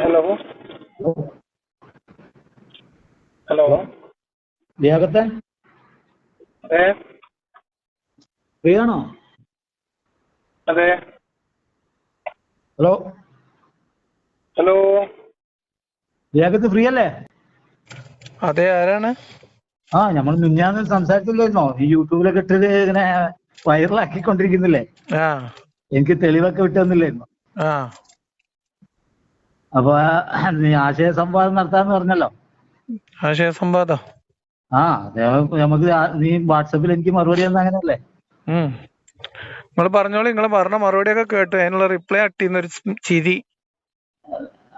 Hello hello ലിയാഖത്തെ അതെ free ആണോ? അതെ ഹലോ ഹലോ ലിയാഖത്ത് ഫ്രീ അല്ലേ? അതെ, ആരാണ്? നമ്മൾ മിഞ്ഞാന്ന് സംസാരിച്ചില്ലായിരുന്നോ? ഈ യൂട്യൂബിലൊക്കെ ഇട്ടത് ഇങ്ങനെ വൈറലാക്കിക്കൊണ്ടിരിക്കുന്നില്ലേ? ആ എനിക്ക് തെളിവൊക്കെ വിട്ടു തന്നില്ലായിരുന്നു. ആ അപ്പൊ നീ ആശയ സംവാദം നടത്താന്ന് പറഞ്ഞല്ലോ. ആശയ സംവാദം. നമുക്ക് നീ വാട്സപ്പിൽ എനിക്ക് മറുപടി തന്ന അങ്ങനെയല്ലേ? നിങ്ങൾ പറഞ്ഞോളൂ. നിങ്ങൾ പറഞ്ഞ മറുപടിയൊക്കെ കേട്ടു. അതിനുള്ള റിപ്ലൈ അട്ടിന്നൊരു ചിരി.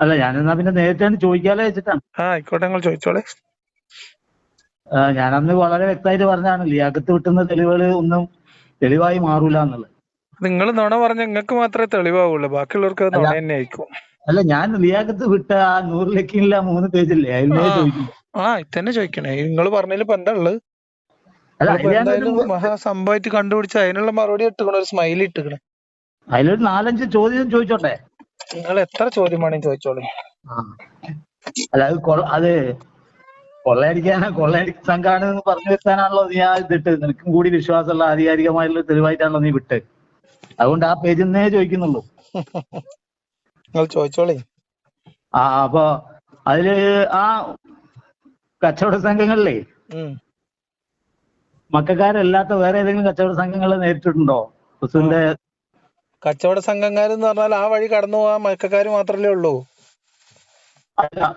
അല്ല, ഞാനെന്നാ പിന്നെ നേരിട്ടാണ് ചോദിക്കാലോ വെച്ചിട്ടാണ്. ആയിക്കോട്ടെ, നിങ്ങൾ ചോദിച്ചോളെ. ഞാനന്ന് വളരെ വ്യക്തമായിട്ട് പറഞ്ഞാണ് ലിയാഖത്ത് വിട്ടുന്ന തെളിവുകൾ ഒന്നും തെളിവായി മാറൂല എന്നുള്ളത്. നിങ്ങൾ നുണ പറഞ്ഞ നിങ്ങൾക്ക് മാത്രമേ തെളിവാവുള്ളൂ, ബാക്കിയുള്ളവർക്ക് അത് നുണ അല്ല തന്നെ ആയിരിക്കും. അല്ല ഞാൻ ലിയാഖത്ത് വിട്ട ആ 100 ലക്കില്ല 3 പേജില്ലേ അതിലേ ചോദിക്കുന്നു. ഇതന്നെ ചോദിക്കണേ. നിങ്ങൾ പറഞ്ഞതിൽ ഇപ്പൊ എന്താ ഉള്ളത്? അല്ല നിങ്ങളിപ്പോ എന്തായാലും അതിലൊരു മഹാസംഭവമായിട്ട് കണ്ടുപിടിച്ച അതിനുള്ള മറുപടി ഇട്ടുകണ, ഒരു സ്മൈലി ഇട്ടുകണേ. 4-5 ചോദ്യം ചോദിച്ചോട്ടെ? നിങ്ങൾ എത്ര ചോദ്യം വേണമെങ്കിൽ ചോദിച്ചോളൂ. അല്ല അത് കൊള്ളയടിക്കാണ് സംഘാണ് എന്ന് പറഞ്ഞു വരുത്താനാണല്ലോ നീ ആ ഇതിട്ട്. നിനക്കും കൂടി വിശ്വാസമുള്ള ആധികാരികമായിട്ടുള്ള തെളിവായിട്ടാണല്ലോ നീ വിട്ട്. അതുകൊണ്ട് ആ പേജിൽ നിന്നേ ചോദിക്കുന്നുള്ളൂ. നിങ്ങൾ ചോദിച്ചോളേ. അപ്പൊ അതില് ആ കച്ചവട സംഘങ്ങളിലേ മക്കാരല്ലാത്ത വേറെ ഏതെങ്കിലും കച്ചവട സംഘങ്ങളെ നേരിട്ടിട്ടുണ്ടോ? ക്രിസ്തുവിന്റെ കച്ചവട സംഘക്കാരെന്ന് പറഞ്ഞാൽ ആ വഴി കടന്നു പോകാൻ മക്കാര് മാത്രമല്ലേ ഉള്ളൂ.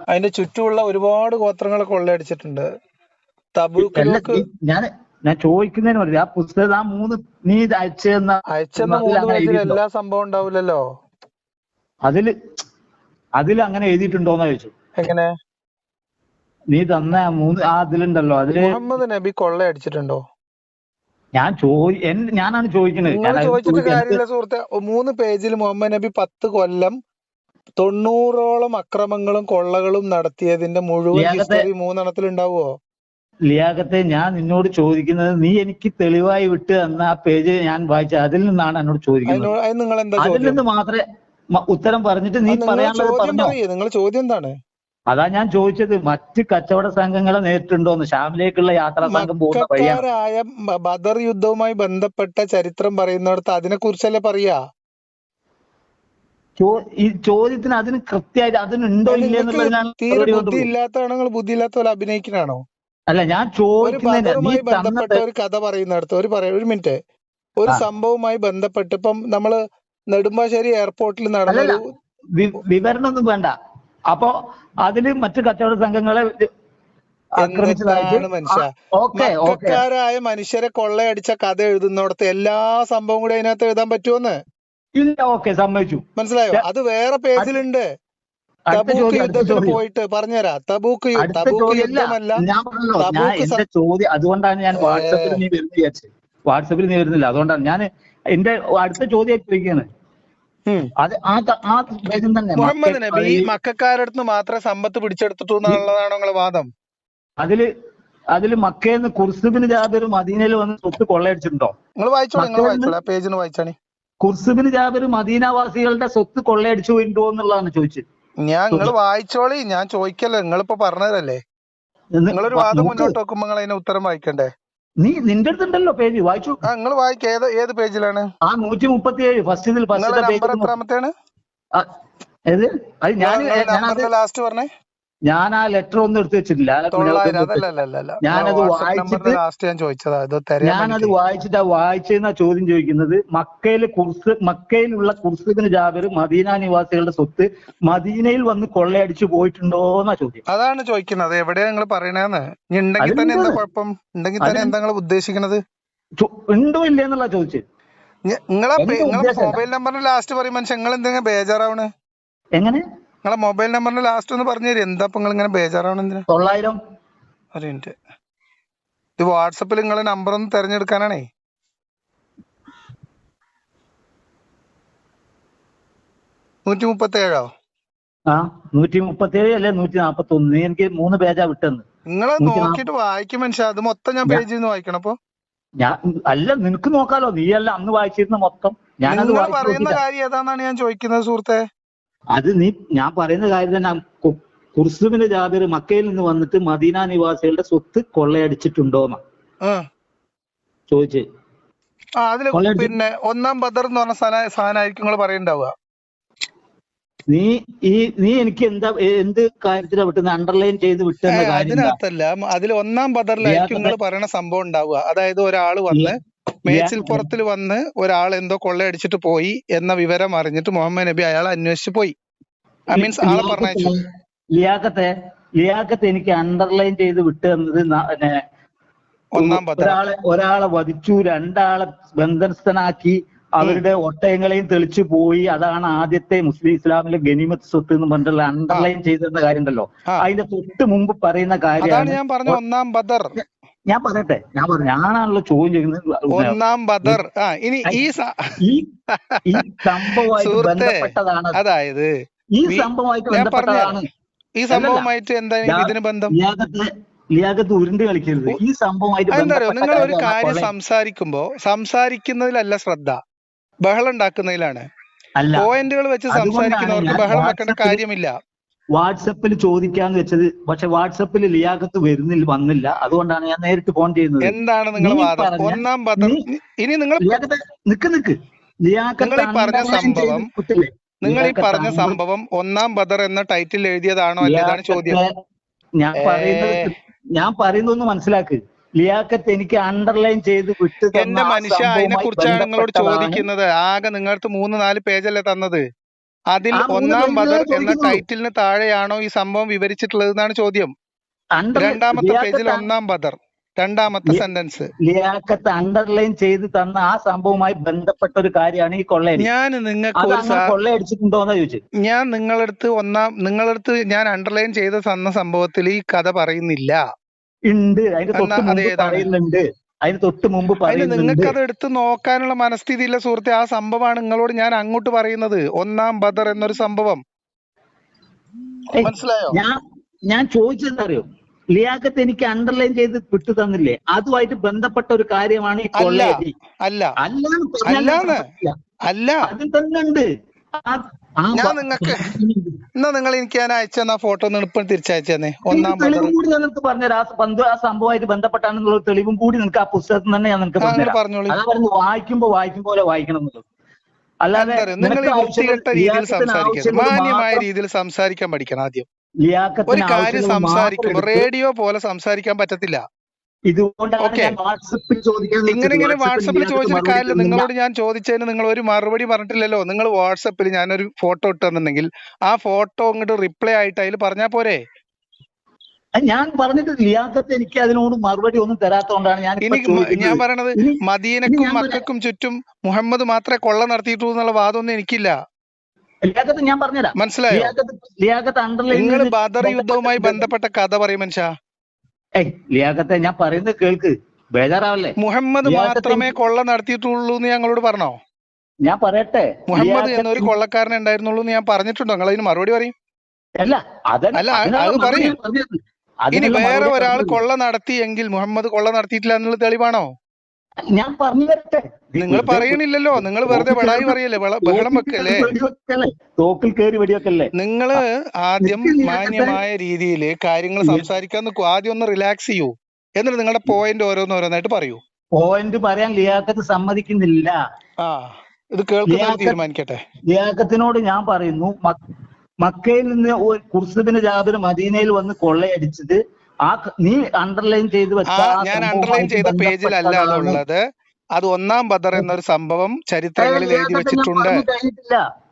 അതിന്റെ ചുറ്റുമുള്ള ഒരുപാട് ഗോത്രങ്ങളെ കൊള്ളയടിച്ചിട്ടുണ്ട്. തബൂക്കിലേക്ക് ഞാൻ ചോദിക്കുന്നതിന് പറഞ്ഞു. ആ പുസ്തകം ആ 3 നീ അയച്ചെന്ന 3 പേജിൽ എല്ലാ സംഭവം ഉണ്ടാവില്ലല്ലോ. അതിൽ അങ്ങനെ എഴുതിയിട്ടുണ്ടോന്ന് ചോദിച്ചു. എങ്ങനെ? നീ തന്ന 3 അതിലുണ്ടല്ലോ. അതില് മുഹമ്മദ് നബി കൊള്ളയടിച്ചിട്ടുണ്ടോ? ഞാനാണ് ചോദിക്കുന്നത്. നിങ്ങൾ ചോദിച്ചിട്ട് കാര്യമില്ല സുഹൃത്തെ. 3 പേജിൽ മുഹമ്മദ് നബി 10 കൊല്ലം 90ഓളം അക്രമങ്ങളും കൊള്ളകളും നടത്തിയതിന്റെ മുഴുവൻ ഹിസ്റ്ററി 3 എണ്ണത്തിൽ ഉണ്ടാവുമോ? ലിയാഖത്തെ, ഞാൻ നിന്നോട് ചോദിക്കുന്നത്, നീ എനിക്ക് തെളിവായി വിട്ട് തന്ന ആ പേജ് ഞാൻ വായിച്ച അതിൽ നിന്നാണ് എന്നോട് ചോദിക്കുന്നത്. അതിൽ നിന്ന് മാത്രമേ ഉത്തരം പറഞ്ഞിട്ട് നീ പറയാനുള്ളത് പറഞ്ഞോ. നിങ്ങൾ ചോദ്യം എന്താണ്? അതാ ഞാൻ ചോദിച്ചത്. മറ്റ് കച്ചവട സംഘങ്ങളെ നേരിട്ടുണ്ടോന്ന്. ഷാമിലേക്കുള്ള യാത്രാ സംഘം പോകുന്ന വഴിയാണ്. ബദർ യുദ്ധവുമായി ബന്ധപ്പെട്ട ചരിത്രം പറയുന്നിടത്ത് അതിനെ കുറിച്ചല്ലേ പറയാ. ഈ ചോദ്യത്തിന് അതിന് കൃത്യമായിട്ട് അതിനുണ്ടോ ഇല്ലെന്നുള്ളതിനാണ്. തീരെ ബുദ്ധി ഇല്ലാത്തതാണോ? നിങ്ങൾ ബുദ്ധി ഇല്ലാത്ത പോലെ അഭിനയിക്കണാണോ? അല്ല, ഞാൻ ബദറുമായി ബന്ധപ്പെട്ട ഒരു കഥ പറയുന്നിടത്ത് ഒരു മിനിറ്റ്, ഒരു സംഭവവുമായി ബന്ധപ്പെട്ട് ഇപ്പം നമ്മള് നെടുമ്പാശ്ശേരി എയർപോർട്ടിൽ നടന്നൊരു വിവരണമൊന്നും വേണ്ട. അപ്പൊ അതില് മറ്റു കച്ചവട സംഘങ്ങളെ മക്കാരായ മനുഷ്യരെ കൊള്ളയടിച്ച കഥ എഴുതുന്നിടത്ത് എല്ലാ സംഭവം കൂടി അതിനകത്ത് എഴുതാൻ പറ്റുമോന്ന്? ഇല്ല. ഓക്കെ, സമ്മതിച്ചു. മനസ്സിലായോ? അത് വേറെ പേജിലുണ്ട്. തബൂക്ക് യുദ്ധത്തിന് പോയിട്ട് പറഞ്ഞുതരാം. തബൂക്ക് യുദ്ധമല്ല. എന്റെ ചോദ്യം അതുകൊണ്ടാണ് ഞാൻ വാട്സപ്പിൽ നീ വരുന്ന വിചാരിച്ചത്. വാട്സപ്പിൽ നീ വരുന്നില്ല, അതുകൊണ്ടാണ് ഞാൻ എന്റെ അടുത്ത ചോദ്യം ചോദിക്കുകയാണ്. മുഹമ്മദ് നബി മക്കാരടുത്ത് മാത്രമേ സമ്പത്ത് പിടിച്ചെടുത്തിട്ടു എന്നുള്ളതാണോ നിങ്ങളെ വാദം? അതില് മക്കയെന്ന് കുർസുബിന് ജാബിർ മദീനയിൽ വന്ന് സ്വത്ത് കൊള്ളയടിച്ചിട്ടുണ്ടോ? നിങ്ങൾ വായിച്ചോളൂ. ആ പേജിന് വായിച്ചാണി. കുർസുബിന് ജാബിർ മദീനവാസികളുടെ സ്വത്ത് കൊള്ളയടിച്ചു പോയിട്ടോ എന്നുള്ളതാണ് ചോദിച്ചത്. നിങ്ങൾ വായിച്ചോളി. ഞാൻ ചോദിക്കല്ലേ, നിങ്ങളിപ്പോ പറഞ്ഞതല്ലേ. നിങ്ങളൊരു വാദം മുന്നോട്ട് വെക്കുമ്പോ നിങ്ങൾ അതിന് ഉത്തരം വായിക്കണ്ടേ? നീ നിന്റെ അടുത്തുണ്ടല്ലോ പേജ്, വായിച്ചു. നിങ്ങൾ വായിക്ക. ഏത് പേജിലാണ്? 137 ഫസ്റ്റ് എത്രാമത്തെയാണ്? ലാസ്റ്റ് പറഞ്ഞേ. ഞാൻ ആ ലെറ്റർ ഒന്നും എടുത്തു വെച്ചിട്ടില്ല. ഞാനത് വായിച്ചെന്നാ ചോദ്യം ചോദിക്കുന്നത്. മക്കയിലുള്ള കുർസുബിന് ജാബിർ മദീന നിവാസികളുടെ സ്വത്ത് മദീനയിൽ വന്ന് കൊള്ളയടിച്ചു പോയിട്ടുണ്ടോന്നാ ചോദ്യം. അതാണ് ചോദിക്കുന്നത്. എവിടെയാ നിങ്ങൾ പറയണേന്ന്. ഉണ്ടെങ്കിൽ തന്നെ എന്താ കുഴപ്പം? ഉണ്ടെങ്കിൽ തന്നെ എന്താ നിങ്ങൾ ഉദ്ദേശിക്കുന്നത്? ഉണ്ടോ ഇല്ലേ എന്നുള്ള ചോദിച്ചത്. നിങ്ങളെ മൊബൈൽ നമ്പറിന് ലാസ്റ്റ് പറയും മനുഷ്യൻ. നിങ്ങൾ എന്തെങ്കിലും ബേജാറാവണ്? എങ്ങനെ? നിങ്ങളെ മൊബൈൽ നമ്പറിന് ലാസ്റ്റ് ഒന്ന് പറഞ്ഞു തരും. എന്താ നിങ്ങൾ ഇങ്ങനെ ബേജാറാവണം? 900. ഒരു മിനിറ്റ്. ഇത് വാട്സപ്പിൽ നിങ്ങളെ നമ്പർ ഒന്ന് തെരഞ്ഞെടുക്കാനാണേ. ആ 137 അല്ലെ 141. എനിക്ക് 3 പേജാ വിട്ടെന്ന്. നിങ്ങളെ നോക്കിട്ട് വായിക്കും മനുഷ്യ. അത് മൊത്തം ഞാൻ പേജിൽ നിന്ന് വായിക്കണം. അപ്പൊ അല്ല, നിനക്ക് നോക്കാലോ. നീയല്ല അന്ന് വായിച്ചിരുന്ന മൊത്തം. നിങ്ങൾ പറയുന്ന കാര്യം ഏതാന്നാണ് ഞാൻ ചോദിക്കുന്നത് സുഹൃത്തെ. അത് ഞാൻ പറയുന്ന കാര്യം തന്നെ. കുർസുബിന് ജാബിർ മക്കയിൽ നിന്ന് വന്നിട്ട് മദീന നിവാസികളുടെ സ്വത്ത് കൊള്ളയടിച്ചിട്ടുണ്ടോന്നാ ചോദിച്ചേ. അതില് പിന്നെ ഒന്നാം ബദർ എന്ന് പറഞ്ഞ സാധനമായിരിക്കും നിങ്ങൾ പറയുന്നുണ്ടാവുക. നീ എനിക്ക് എന്ത് കാര്യത്തിലാ വിട്ടുന്നത്? അണ്ടർലൈൻ ചെയ്ത് വിട്ടെന്ന കാര്യം അതിനകത്തല്ല. അതിൽ ഒന്നാം ബദറിലായിരിക്കും നിങ്ങൾ പറയുന്ന സംഭവം ഉണ്ടാവുക. അതായത് ഒരാള് വന്ന് മേച്ചിൽപ്പുറത്തിൽ വന്ന് ഒരാൾ എന്തോ കൊള്ളയടിച്ചിട്ട് പോയി എന്ന വിവരം അറിഞ്ഞിട്ട് മുഹമ്മദ് നബി അയാളെ അന്വേഷിച്ച് പോയി. മീൻസ് ആളെ പറഞ്ഞയച്ചു. ലിയാഖത്ത് എനിക്ക് അണ്ടർലൈൻ ചെയ്ത് വിട്ടു തന്നത് ഒന്നാം ബദർ. ഒരാളെ വധിച്ചു, 2 ആളെ ബന്ധനസ്ഥനാക്കി, അവരുടെ ഒട്ടയങ്ങളെയും തെളിച്ചു പോയി. അതാണ് ആദ്യത്തെ മുസ്ലിം ഇസ്ലാമിലെ ഗനീമത്ത് സ്വത്ത് എന്ന് പറഞ്ഞിട്ടുള്ള അണ്ടർലൈൻ ചെയ്തിരുന്ന കാര്യം ഉണ്ടല്ലോ. അതിന്റെ തൊട്ട് മുമ്പ് പറയുന്ന കാര്യമാണ് ഞാൻ പറഞ്ഞ ഒന്നാം ബദർ. ഞാൻ പറയട്ടെ, ഞാനാണല്ലോ ചോദ്യം ചെയ്യുന്നത്. ഒന്നാം ബദർ ഇനി ഈ സംഭവമായിട്ട് ബന്ധപ്പെട്ടതാണ്. അതായത് ഈ സംഭവമായിട്ട് ബന്ധപ്പെട്ടതാണ്. ഈ സംഭവമായിട്ട് എന്താ ഇതിന് ബന്ധം? ലിയാഖത്ത് ഉരുണ്ട് കളിക്കരുത്. ഈ സംഭവമായിട്ട് നിങ്ങൾ ഒരു കാര്യം സംസാരിക്കുന്നതിലല്ല ശ്രദ്ധ, ബഹളം ഉണ്ടാക്കുന്നതിലാണ്. പോയിന്റുകൾ വെച്ച് സംസാരിക്കുന്നവർക്ക് ബഹളം വെക്കേണ്ട കാര്യമില്ല. വാട്സപ്പിൽ ചോദിക്കാന്ന് വെച്ചത്, പക്ഷെ വാട്സപ്പിൽ ലിയാഖത്ത് വന്നില്ല. അതുകൊണ്ടാണ് ഞാൻ നേരിട്ട് ഫോൺ ചെയ്യുന്നത്. എന്താണ് നിങ്ങൾ വാദം? ഒന്നാം ബദർ. ഇനി നിങ്ങൾ ഈ പറഞ്ഞ സംഭവം ഒന്നാം ബദർ എന്ന ടൈറ്റിൽ എഴുതിയതാണോ അല്ലേതാണ് ചോദ്യം. ഞാൻ പറയുന്നൊന്ന് മനസ്സിലാക്ക്. ലിയാഖത്ത് എനിക്ക് അണ്ടർലൈൻ ചെയ്ത് വിട്ട് എന്റെ മനുഷ്യ, അതിനെ കുറിച്ചാണ് നിങ്ങളോട് ചോദിക്കുന്നത്. ആകെ നിങ്ങൾക്ക് 3-4 പേജല്ലേ തന്നത്. അതിൽ ഒന്നാം ബദർ എന്ന ടൈറ്റിലിന് താഴെയാണോ ഈ സംഭവം വിവരിച്ചിട്ടുള്ളത് എന്നാണ് ചോദ്യം. 2-ാമത്തെ പേജിൽ ഒന്നാം ബദർ, 2-ാമത്തെ സെന്റൻസ്. ലിയാഖത്ത് അണ്ടർലൈൻ ചെയ്ത് തന്ന ആ സംഭവവുമായി ബന്ധപ്പെട്ട ഒരു കാര്യമാണ് ഈ കൊള്ളയടി. ഞാൻ നിങ്ങൾക്ക് കൊള്ളയടിച്ചിട്ടുണ്ടോന്നാ ചോദിച്ചു. ഞാൻ നിങ്ങളടുത്ത് ഞാൻ അണ്ടർലൈൻ ചെയ്ത് തന്ന സംഭവത്തിൽ ഈ കഥ പറയുന്നില്ല. ഉണ്ട്, അതിന് തൊട്ട് മുമ്പ് പറയുന്നുണ്ട്. നിങ്ങൾക്ക് അത് എടുത്ത് നോക്കാനുള്ള മനസ്ഥിതിയില്ല സുഹൃത്തെ. ആ സംഭവമാണ് നിങ്ങളോട് ഞാൻ അങ്ങോട്ട് പറയുന്നത്. ഒന്നാം ബദർ എന്നൊരു സംഭവം മനസ്സിലായോ? ഞാൻ ചോദിച്ചെന്തറിയോ, ലിയാഖത്ത് എനിക്ക് അണ്ടർലൈൻ ചെയ്ത് വിട്ടു തന്നില്ലേ? അതുമായിട്ട് ബന്ധപ്പെട്ട ഒരു കാര്യമാണ് ഈ കൊള്ളയടി. അല്ല അതിൽ തന്നെ ഉണ്ട്. ഞാൻ നിങ്ങൾക്ക് നിങ്ങൾ എനിക്ക് ഞാൻ അയച്ചെന്ന ഫോട്ടോ ഇപ്പം തിരിച്ചയച്ചു തന്നെ. ഒന്നാം തെളിവും കൂടി ഞാൻ നിനക്ക് പറഞ്ഞുതരാം. ആ സംഭവമായിട്ട് ബന്ധപ്പെട്ടാണെന്നുള്ള തെളിവും കൂടി നിനക്ക് ആ പുസ്തകത്തിൽ തന്നെ ഞാൻ നിനക്ക് പറഞ്ഞോളൂ. അതാ പറഞ്ഞു വായിക്കുമ്പോ വായിക്കണം എന്നുള്ളത്. അല്ലാതെ നിങ്ങൾ വൃത്തികെട്ട രീതിയിൽ സംസാരിക്കണം, മാന്യമായ രീതിയിൽ സംസാരിക്കാൻ പഠിക്കണം. ആദ്യം ഒരു കാര്യം സംസാരിക്കുമ്പോൾ റേഡിയോ പോലെ സംസാരിക്കാൻ പറ്റത്തില്ല. ഇങ്ങനെ വാട്സപ്പിൽ ചോദിച്ചിട്ട് കാര്യമില്ല. നിങ്ങളോട് ഞാൻ ചോദിച്ചതിന് നിങ്ങൾ ഒരു മറുപടി പറഞ്ഞിട്ടില്ലല്ലോ. നിങ്ങൾ വാട്സപ്പിൽ ഞാനൊരു ഫോട്ടോ ഇട്ടെന്നുണ്ടെങ്കിൽ ആ ഫോട്ടോ ഇങ്ങോട്ട് റിപ്ലൈ ആയിട്ട് അതിൽ പറഞ്ഞാ പോരെ? ഞാൻ പറഞ്ഞിട്ട് ലിയാഖത്ത് എനിക്ക് അതിനോട് മറുപടി ഒന്നും തരാത്തോണ്ടാണ് ഞാൻ പറയണത്. മദീനക്കും മക്കൾക്കും ചുറ്റും മുഹമ്മദ് മാത്രമേ കൊള്ള നടത്തിയിട്ടുള്ളൂ എന്നുള്ള വാദമൊന്നും എനിക്കില്ല. ഞാൻ പറഞ്ഞുതരാം. മനസ്സിലായോ? നിങ്ങൾ ബദർ യുദ്ധവുമായി ബന്ധപ്പെട്ട കഥ പറയും മനുഷ്യ. ലിയാഖത്തെ ഞാൻ പറയുന്നത് കേൾക്ക്, ബേജാറാവല്ലേ. മുഹമ്മദ് മാത്രമേ കൊള്ള നടത്തിയിട്ടുള്ളൂ എന്ന് ഞങ്ങളോട് പറഞ്ഞോ? ഞാൻ പറയട്ടെ, മുഹമ്മദ് എന്നൊരു കൊള്ളക്കാരനെ ഉണ്ടായിരുന്നുള്ളൂ എന്ന് ഞാൻ പറഞ്ഞിട്ടുണ്ടോ? നിങ്ങൾ അതിന് മറുപടി പറയും. അല്ല അത് പറയും. ഇനി വേറെ ഒരാൾ കൊള്ള നടത്തിയെങ്കിൽ മുഹമ്മദ് കൊള്ള നടത്തിയിട്ടില്ല എന്നുള്ള തെളിവാണോ? ഞാൻ പറഞ്ഞു തരട്ടെ. നിങ്ങൾ പറയണില്ലല്ലോ. നിങ്ങൾ വെറുതെ ബടായി പറയല്ലേ, ബഹളം വെക്കല്ലേ. തോക്കിൽ കയറി വെടിവെക്കല്ലേ. നിങ്ങള് ആദ്യം മാന്യമായ രീതിയിൽ കാര്യങ്ങൾ സംസാരിക്കാൻ നിൽക്കൂ. ആദ്യം ഒന്ന് റിലാക്സ് ചെയ്യൂ. എന്നിട്ട് നിങ്ങളുടെ പോയിന്റ് ഓരോന്നായിട്ട് പറയൂ. പോയിന്റ് പറയാൻ ലിയാഖത്ത് സമ്മതിക്കുന്നില്ല. ഇത് കേൾക്കുന്നവർ തീരുമാനിക്കട്ടെ. ലിയാഖത്തിനോട് ഞാൻ പറയുന്നു, മക്കയിൽ നിന്ന് കുർസുബിന് ജാബിർ മദീനയിൽ വന്ന് കൊള്ളയടിച്ചത് നീ അണ്ടർലൈൻ ചെയ്ത് വെച്ചാ ഞാൻ അണ്ടർലൈൻ ചെയ്ത പേജിലല്ല ഉള്ളത്. അത് ഒന്നാം ബദർ എന്നൊരു സംഭവം ചരിത്രങ്ങളിൽ എഴുതി വെച്ചിട്ടുണ്ട്.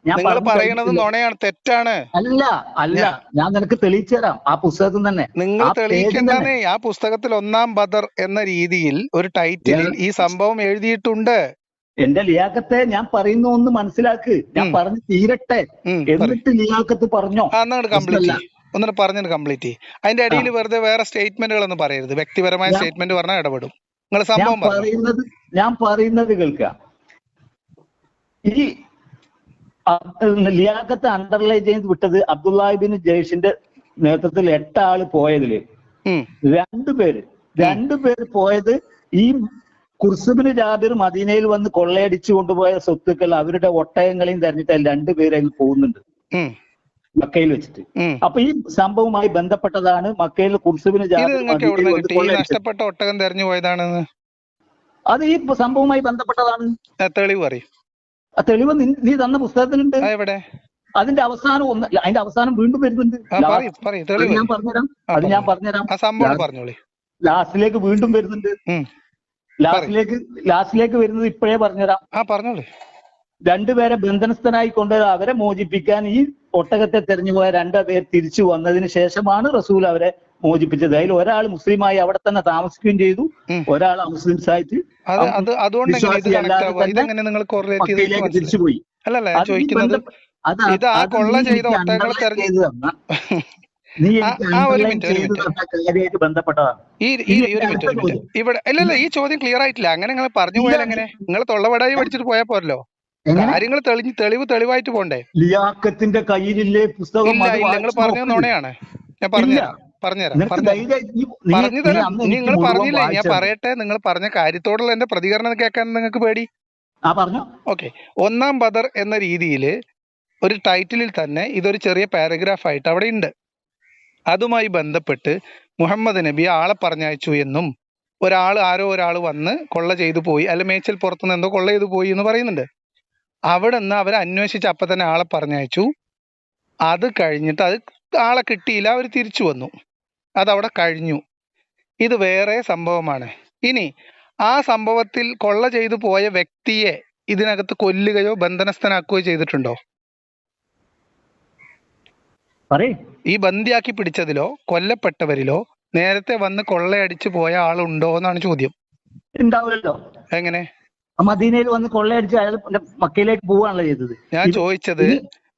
നിങ്ങൾ പറയണത് നുണയാണ്, തെറ്റാണ്. അല്ല ഞാൻ നിനക്ക് തെളിയിച്ചു തരാം ആ പുസ്തകത്തിൽ തന്നെ. നിങ്ങൾ തെളിയിക്കേണ്ടേ? ആ പുസ്തകത്തിൽ ഒന്നാം ബദർ എന്ന രീതിയിൽ ഒരു ടൈറ്റിലിൽ ഈ സംഭവം എഴുതിയിട്ടുണ്ട്. എന്റെ ലിയാഖത്തെ ഞാൻ പറയുന്ന ഒന്ന് മനസ്സിലാക്ക്. ഞാൻ പറഞ്ഞു തീരട്ടെ, എന്നിട്ട് ലിയാഖത്ത് പറഞ്ഞോ. ഒന്നിട്ട് പറഞ്ഞിട്ട് കംപ്ലീറ്റ്. അതിന്റെ അടിയിൽ വെറുതെ വേറെ സ്റ്റേറ്റ്മെന്റുകളൊന്നും പറയരുത്. വ്യക്തിപരമായ സ്റ്റേറ്റ്മെന്റ് പറഞ്ഞാൽ ഇടപെടും. നിങ്ങൾ സംഭവം ഞാൻ പറയുന്നത് കേൾക്കുക. ഈ ലിയാഖത്ത് അണ്ടർലൈൻ ചെയ്ത് വിട്ടത് അബ്ദുല്ലാഹിബിൻ ജയ്ഷിന്റെ നേതൃത്വത്തിൽ 8 ആള് പോയതില് 2 പേര് പോയത് ഈ കുർസുബിന് ജാബിർ മദീനയിൽ വന്ന് കൊള്ളയടിച്ചു കൊണ്ടുപോയ സ്വത്തുക്കൾ അവരുടെ ഒട്ടയങ്ങളെയും തെരഞ്ഞിട്ട് 2 പേര് അതിൽ പോകുന്നുണ്ട്. മക്കയിൽ വെച്ചിട്ട്. അപ്പൊ ഈ സംഭവവുമായി ബന്ധപ്പെട്ടതാണ് മക്കയിൽ കുർസുബിന് ഇത് നിങ്ങൾക്ക് എവിടുന്ന് കിട്ടി ഈ നഷ്ടപ്പെട്ട ഒട്ടകം തെരഞ്ഞു പോയതാണെന്ന്? അത് ഈ സംഭവവുമായി ബന്ധപ്പെട്ടതാണ്. തെളിവ് പറയും. ആ തെളിവ് നീ തന്ന പുസ്തകത്തിലുണ്ട്. എവിടെ? അതിന്റെ അവസാനം അതിന്റെ അവസാനം വീണ്ടും വരുന്നുണ്ട്. ഞാൻ പറഞ്ഞുതരാം. ലാസ്റ്റിലേക്ക് വീണ്ടും വരുന്നുണ്ട്. ലാസ്റ്റിലേക്ക് വരുന്നത് ഇപ്പോഴേ പറഞ്ഞുതരാം. പറഞ്ഞോളൂ. രണ്ടുപേരെ ബന്ധനസ്ഥനായി കൊണ്ട് അവരെ മോചിപ്പിക്കാൻ ഈ ഒട്ടകത്തെ തെരഞ്ഞുപോയ 2 പേർ തിരിച്ചു വന്നതിന് ശേഷമാണ് റസൂൽ അവരെ മോചിപ്പിച്ചത്. അതിൽ ഒരാൾ മുസ്ലിമായി അവിടെ തന്നെ താമസിക്കുകയും ചെയ്തു, ഒരാൾ മുസ്ലിംസായിട്ട് തിരിച്ചുപോയി. ബന്ധപ്പെട്ടതാണ് ഇവിടെ. ഇല്ലല്ല, ഈ ചോദ്യം ക്ലിയർ ആയിട്ടില്ല. അങ്ങനെ നിങ്ങൾ പറഞ്ഞു പോയാൽ എങ്ങനെ? നിങ്ങൾ തൊള്ളവടായി പഠിച്ചിട്ട് പോയാൽ പോരല്ലോ. കാര്യങ്ങൾ തെളിവായിട്ട് പോണ്ടേ? ലിയാഖത്തിന്റെ കയ്യിലില്ലേ പുസ്തകം? നിങ്ങൾ പറഞ്ഞത് നുണയാണ്. ഞാൻ പറഞ്ഞുതരാം. നിങ്ങൾ പറഞ്ഞില്ലേ? ഞാൻ പറയട്ടെ. നിങ്ങൾ പറഞ്ഞ കാര്യത്തോടുള്ള എന്റെ പ്രതികരണം കേൾക്കാൻ നിങ്ങൾക്ക് പേടി? ഓക്കെ. 1-ാം ബദർ എന്ന രീതിയിൽ ഒരു ടൈറ്റിലിൽ തന്നെ ഇതൊരു ചെറിയ പാരഗ്രാഫ് ആയിട്ട് അവിടെ ഉണ്ട്. അതുമായി ബന്ധപ്പെട്ട് മുഹമ്മദ് നബി ആളെ പറഞ്ഞയച്ചു എന്നും ആരോ ഒരാൾ വന്ന് കൊള്ള ചെയ്തു പോയി, അല്ല മേച്ചൽ പുറത്തുനിന്ന് എന്തോ കൊള്ള ചെയ്തു പോയി എന്ന് പറയുന്നുണ്ട്. അവിടെ നിന്ന് അവരെ അന്വേഷിച്ച് അപ്പൊ തന്നെ ആളെ പറഞ്ഞയച്ചു. അത് കഴിഞ്ഞിട്ട് അത് ആളെ കിട്ടിയില്ല, അവർ തിരിച്ചു വന്നു. അതവിടെ കഴിഞ്ഞു. ഇത് വേറെ സംഭവമാണ്. ഇനി ആ സംഭവത്തിൽ കൊള്ള ചെയ്തു പോയ വ്യക്തിയെ ഇതിനകത്ത് കൊല്ലുകയോ ബന്ധനസ്ഥനാക്കുകയോ ചെയ്തിട്ടുണ്ടോ? ഈ ബന്ദിയാക്കി പിടിച്ചതിലോ കൊല്ലപ്പെട്ടവരിലോ നേരത്തെ വന്ന് കൊള്ളയടിച്ചു പോയ ആളുണ്ടോ എന്നാണ് ചോദ്യം. ഉണ്ടാവില്ലല്ലോ. എങ്ങനെ? മദീനയിൽ വന്ന് കൊള്ളയടിച്ച് അയാൾ മക്കയിലേക്ക് പോവാണല്ലോ ചെയ്തത്. ഞാൻ ചോദിച്ചത്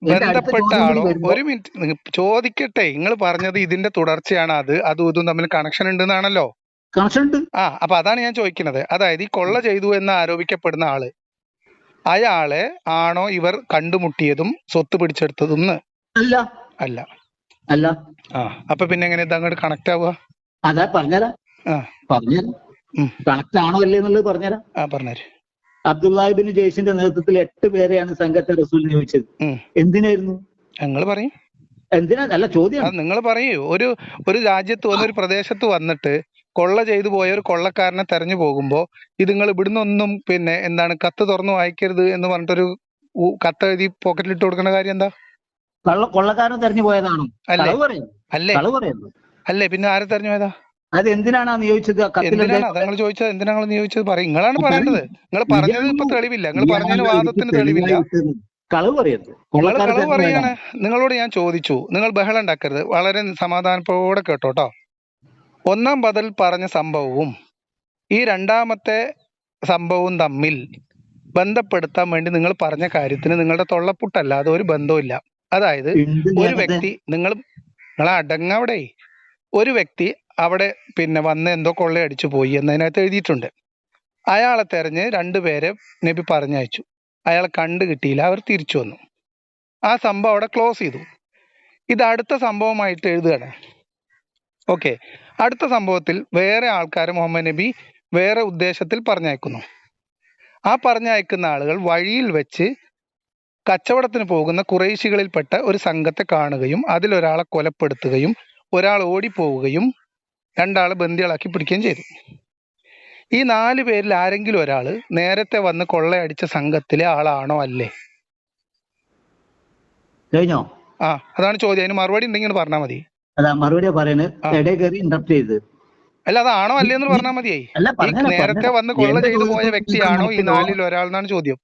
ബന്ധപ്പെട്ട ആളോ. ഒരു മിനിറ്റ് ചോദിക്കട്ടെ. നിങ്ങൾ പറഞ്ഞത് ഇതിന്റെ തുടർച്ചയാണ്. അതും ഇതും തമ്മിൽ കണക്ഷൻ ഉണ്ടെന്നാണല്ലോ. അപ്പൊ അതാണ് ഞാൻ ചോദിക്കുന്നത്. അതായത് ഈ കൊള്ള ചെയ്തു എന്ന് ആരോപിക്കപ്പെടുന്ന ആള്, അയാളെ ആണോ ഇവർ കണ്ടുമുട്ടിയതും സ്വത്ത് പിടിച്ചെടുത്തതും? അല്ല. അപ്പൊ പിന്നെ എങ്ങനെ ഇത് അങ്ങോട്ട് കണക്ട് ആവുക? അതാ പറഞ്ഞുതരാം. കണക്ട് ആണോ അല്ലേ എന്നുള്ളത് പറഞ്ഞുതരാം. പറഞ്ഞുതരാം. അബ്ദുല്ലാഹിബിൻ ജയ്ഷിന്റെ നേതൃത്വത്തിൽ 8 പേരെയാണ് സംഘത്തെ റസൂൽ നിയോഗിച്ചത്. എന്തിനായിരുന്നു? നിങ്ങൾ പറയും. എന്തിനാ? അല്ല, ചോദ്യം നിങ്ങൾ പറയൂ. ഒരു രാജ്യത്ത് വന്ന് ഒരു പ്രദേശത്ത് വന്നിട്ട് കൊള്ള ചെയ്തു പോയ ഒരു കൊള്ളക്കാരനെ തെരഞ്ഞു പോകുമ്പോ ഇത് നിങ്ങൾ ഇവിടുന്ന് ഒന്നും പിന്നെ എന്താണ് കത്ത് തുറന്നു വായിക്കരുത് എന്ന് പറഞ്ഞിട്ടൊരു കത്ത് എഴുതി പോക്കറ്റിൽ ഇട്ട് കൊടുക്കുന്ന കാര്യം എന്താ? കൊള്ളക്കാരൻ തെരഞ്ഞു പോയതാണോ? അല്ലേ പിന്നെ ആരെ തെരഞ്ഞു പോയതാ? അത് എന്തിനാണ് നിയോഗിച്ചത്? നിങ്ങൾ ചോദിച്ചത് എന്തിനാണ് നിയോഗിച്ചത്? പറയും. നിങ്ങളാണ് പറയേണ്ടത്. നിങ്ങൾ പറഞ്ഞത് ഇപ്പൊ തെളിവില്ല. നിങ്ങൾ പറഞ്ഞതിന് വാദത്തിന് തെളിവില്ല. കളവ് പറയാണ്. നിങ്ങളോട് ഞാൻ ചോദിച്ചു, നിങ്ങൾ ബഹളം ഉണ്ടാക്കരുത്. വളരെ സമാധാനത്തോടെ കേട്ടോട്ടോ. 1-ാം ബദൽ പറഞ്ഞ സംഭവവും ഈ 2-ാമത്തെ സംഭവവും തമ്മിൽ ബന്ധപ്പെടുത്താൻ വേണ്ടി നിങ്ങൾ പറഞ്ഞ കാര്യത്തിന് നിങ്ങളുടെ തൊള്ളപ്പുട്ടല്ലാതെ ഒരു ബന്ധവുമില്ല. അതായത് ഒരു വ്യക്തി നിങ്ങളെ അടങ്ങവിടെ ഒരു വ്യക്തി അവിടെ പിന്നെ വന്ന് എന്തോ കൊള്ളയടിച്ചു പോയി എന്നതിനകത്ത് എഴുതിയിട്ടുണ്ട്. അയാളെ തെരഞ്ഞ് 2 പേരെ നബി പറഞ്ഞയച്ചു. അയാളെ കണ്ടു കിട്ടിയില്ല, അവർ തിരിച്ചു വന്നു. ആ സംഭവം അവിടെ ക്ലോസ് ചെയ്തു. ഇത് അടുത്ത സംഭവമായിട്ട് എഴുതുകയാണ്. ഓക്കെ. അടുത്ത സംഭവത്തിൽ വേറെ ആൾക്കാരെ മുഹമ്മദ് നബി വേറെ ഉദ്ദേശത്തിൽ പറഞ്ഞയക്കുന്നു. ആ പറഞ്ഞയക്കുന്ന ആളുകൾ വഴിയിൽ വെച്ച് കച്ചവടത്തിന് പോകുന്ന ഖുറൈശികളിൽപ്പെട്ട ഒരു സംഘത്തെ കാണുകയും അതിലൊരാളെ കൊലപ്പെടുത്തുകയും ഒരാൾ ഓടിപ്പോവുകയും 2 ആളെ ബന്ദികളാക്കി പിടിക്കുകയും ചെയ്തു. ഈ 4 പേരിൽ ആരെങ്കിലും ഒരാള് നേരത്തെ വന്ന് കൊള്ളയടിച്ച സംഘത്തിലെ ആളാണോ അല്ലേ? കഴിഞ്ഞോ? അതാണ് ചോദ്യം. അതിന് മറുപടി ഉണ്ടെങ്കിൽ പറഞ്ഞാൽ മതി. മറുപടി പറയുന്നത് അല്ല, അതാണോ അല്ലേ എന്ന് പറഞ്ഞാൽ മതിയായി. നേരത്തെ വന്ന് കൊള്ള ചെയ്തു പോയ വ്യക്തിയാണോ ഈ 4-ൽ ഒരാൾ എന്നാണ് ചോദ്യം.